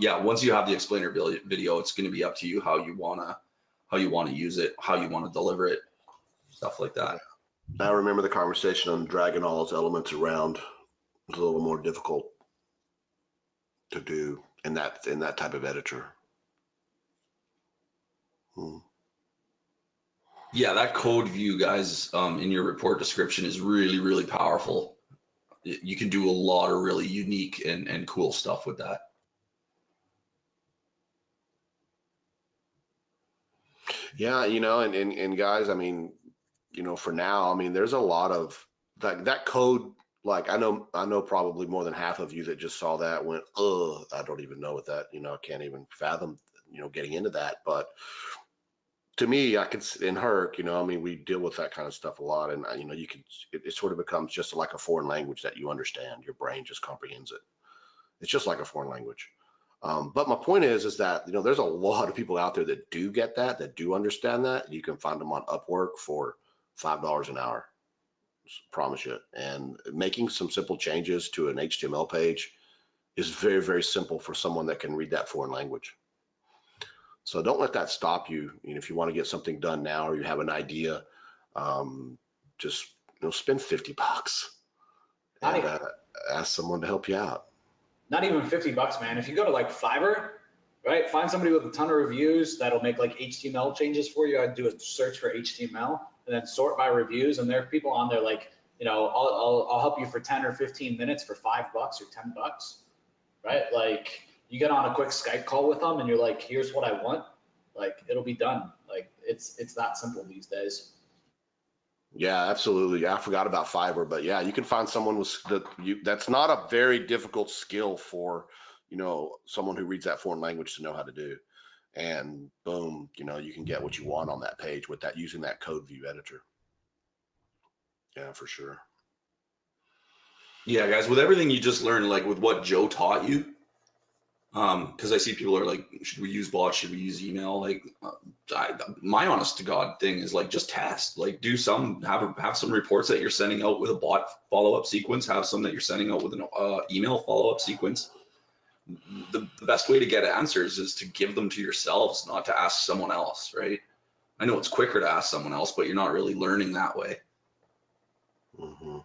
yeah, once you have the explainer video, it's going to be up to you how you want to use it, how you want to deliver it, stuff like that. I remember the conversation on dragging all those elements around. It was a little more difficult to do in that type of editor. Yeah, that code view, guys, in your report description is really, really powerful. You can do a lot of really unique and cool stuff with that. Yeah, and guys, I mean, for now, I mean, there's a lot of that code. Like I know probably more than half of you that just saw that went, oh, I don't even know what that, I can't even fathom, getting into that. But to me, I could, in Herc, I mean, we deal with that kind of stuff a lot, and it sort of becomes just like a foreign language that you understand. Your brain just comprehends it. It's just like a foreign language. But my point is that, there's a lot of people out there that do get that do understand that. You can find them on Upwork for $5 an hour, promise you. And making some simple changes to an HTML page is very, very simple for someone that can read that foreign language. So don't let that stop you. If you want to get something done now or you have an idea, just, spend $50 and ask someone to help you out. Not even $50, man. If you go to like Fiverr, right, find somebody with a ton of reviews that'll make like HTML changes for you. I'd do a search for HTML and then sort by reviews. And there are people on there like, I'll help you for 10 or 15 minutes for $5 or $10, right? Like you get on a quick Skype call with them and you're like, here's what I want. Like it'll be done. Like it's that simple these days. Yeah, absolutely. I forgot about Fiverr, but yeah, you can find someone that's not a very difficult skill for, someone who reads that foreign language to know how to do. And boom, you can get what you want on that page with that, using that code view editor. Yeah, for sure. Yeah, guys, with everything you just learned, like with what Joe taught you, because I see people are like, should we use bots? Should we use email? Like, my honest to God thing is like, just test. Like, have some reports that you're sending out with a bot follow-up sequence. Have some that you're sending out with an email follow-up sequence. The best way to get answers is to give them to yourselves, not to ask someone else, right? I know it's quicker to ask someone else, but you're not really learning that way. Mm-hmm.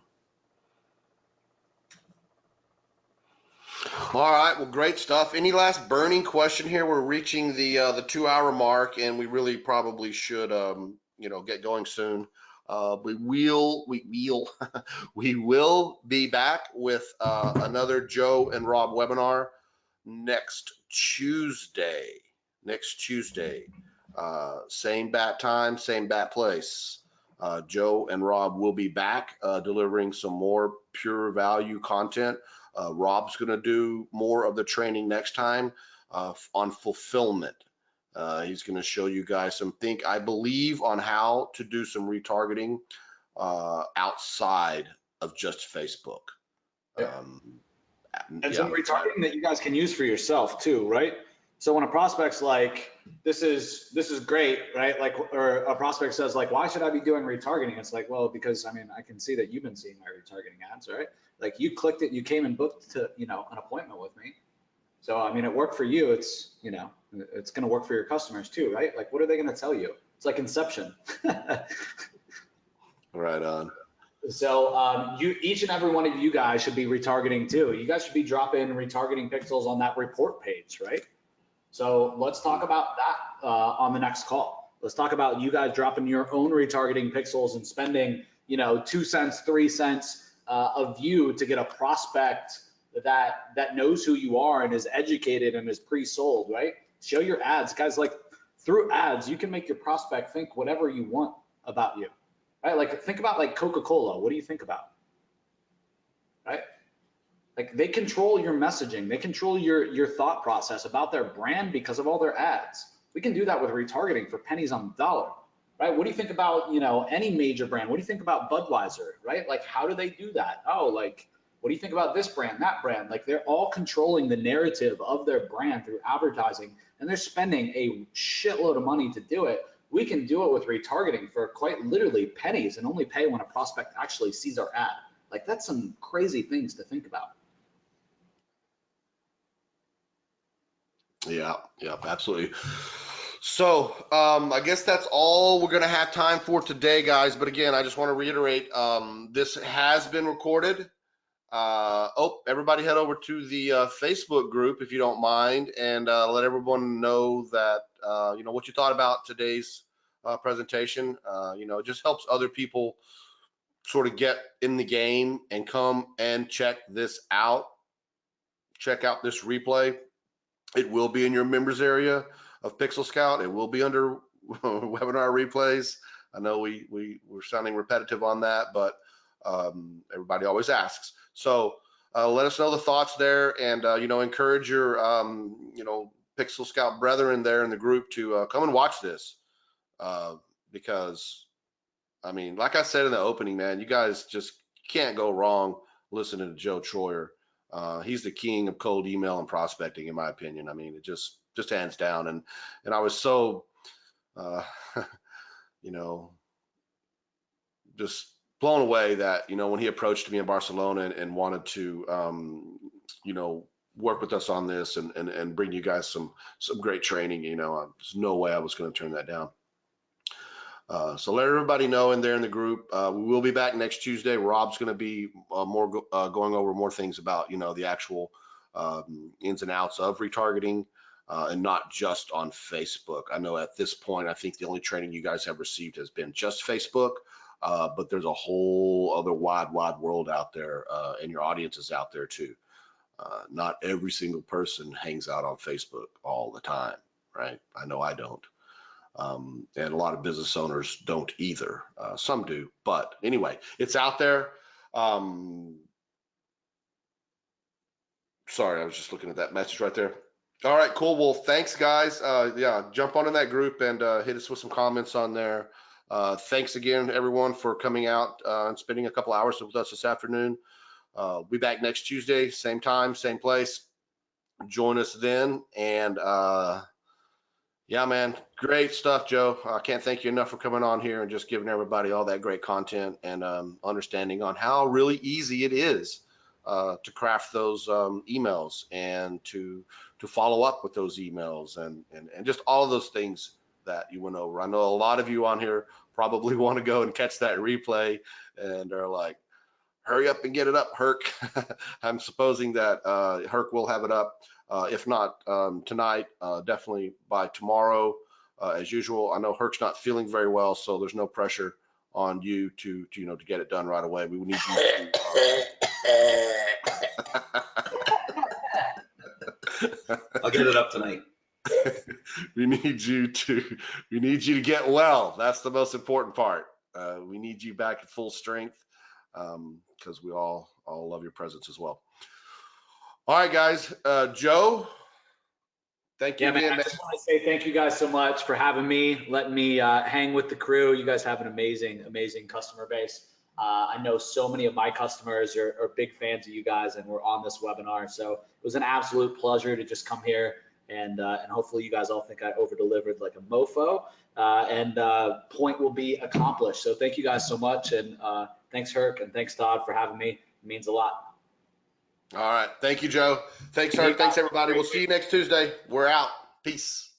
All right, well, great stuff. Any last burning question here? We're reaching the 2-hour mark, and we really probably should, get going soon. We will we will be back with another Joe and Rob webinar next Tuesday. Same bat time, same bat place. Joe and Rob will be back delivering some more pure value content. Rob's going to do more of the training next time on fulfillment. He's going to show you guys I believe, on how to do some retargeting outside of just Facebook. Yeah. And some retargeting that you guys can use for yourself too, right? So when a prospect's like, this is great, right? Like, or a prospect says like, why should I be doing retargeting? It's like, well, because I can see that you've been seeing my retargeting ads, right? Like you clicked it, you came and booked to, an appointment with me. So, it worked for you. It's, it's going to work for your customers too, right? Like, what are they going to tell you? It's like Inception. Right on. So each and every one of you guys should be retargeting too. You guys should be dropping retargeting pixels on that report page, right? So let's talk about that on the next call. Let's talk about you guys dropping your own retargeting pixels and spending, 2 cents, 3 cents a view to get a prospect that knows who you are and is educated and is pre-sold, right? Show your ads, guys. Like through ads, you can make your prospect think whatever you want about you, right? Like think about like Coca-Cola. What do you think about, right? Like they control your messaging. They control your thought process about their brand because of all their ads. We can do that with retargeting for pennies on the dollar, right? What do you think about, any major brand? What do you think about Budweiser, right? Like, how do they do that? Oh, like, what do you think about this brand, that brand? Like they're all controlling the narrative of their brand through advertising, and they're spending a shitload of money to do it. We can do it with retargeting for quite literally pennies and only pay when a prospect actually sees our ad. Like that's some crazy things to think about. Yeah, absolutely. So I guess that's all we're going to have time for today, guys. But again, I just want to reiterate, this has been recorded. Everybody head over to the Facebook group if you don't mind, and let everyone know that, what you thought about today's presentation. It just helps other people sort of get in the game and come and check this out. Check out this replay. It will be in your members area of Pixel Scout. It will be under webinar replays. I know we're sounding repetitive on that, but everybody always asks. So let us know the thoughts there, and encourage your Pixel Scout brethren there in the group to come and watch this, because like I said in the opening, man, you guys just can't go wrong listening to Joe Troyler. He's the king of cold email and prospecting, in my opinion. It just hands down. And I was so, just blown away that, when he approached me in Barcelona and wanted to, work with us on this and bring you guys some great training, there's no way I was going to turn that down. So let everybody know in there in the group. We will be back next Tuesday. Rob's going to be going over more things about, the actual ins and outs of retargeting, and not just on Facebook. I know at this point, I think the only training you guys have received has been just Facebook, but there's a whole other wide world out there, and your audience is out there too. Not every single person hangs out on Facebook all the time, right? I know I don't. And a lot of business owners don't either. Some do, but anyway, it's out there. Sorry, I was just looking at that message right there. All right, cool. Well, thanks, guys. Yeah, jump on in that group and hit us with some comments on there. Thanks again, everyone, for coming out and spending a couple hours with us this afternoon. We'll be back next Tuesday, same time, same place. Join us then. And yeah, man, great stuff, Joe. I can't thank you enough for coming on here and just giving everybody all that great content and understanding on how really easy it is to craft those emails and to follow up with those emails and just all of those things that you went over. I know a lot of you on here probably want to go and catch that replay and are like, hurry up and get it up, Herc. I'm supposing that Herc will have it up. If not tonight, definitely by tomorrow, as usual. I know Herc's not feeling very well, so there's no pressure on you to get it done right away. We need you to. I'll get it up tonight. we need you to get well. That's the most important part. We need you back at full strength, because we all love your presence as well. All right, guys. Joe, thank you again, man. I just want to say thank you guys so much for having me, letting me hang with the crew. You guys have an amazing customer base. I know so many of my customers are big fans of you guys, and we're on this webinar. So it was an absolute pleasure to just come here, and hopefully you guys all think I over-delivered like a mofo, and point will be accomplished. So thank you guys so much, and thanks, Herc, and thanks, Todd, for having me. It means a lot. All right. Thank you, Joe. Thanks, Herc. Thanks, everybody. We'll see you next Tuesday. We're out. Peace.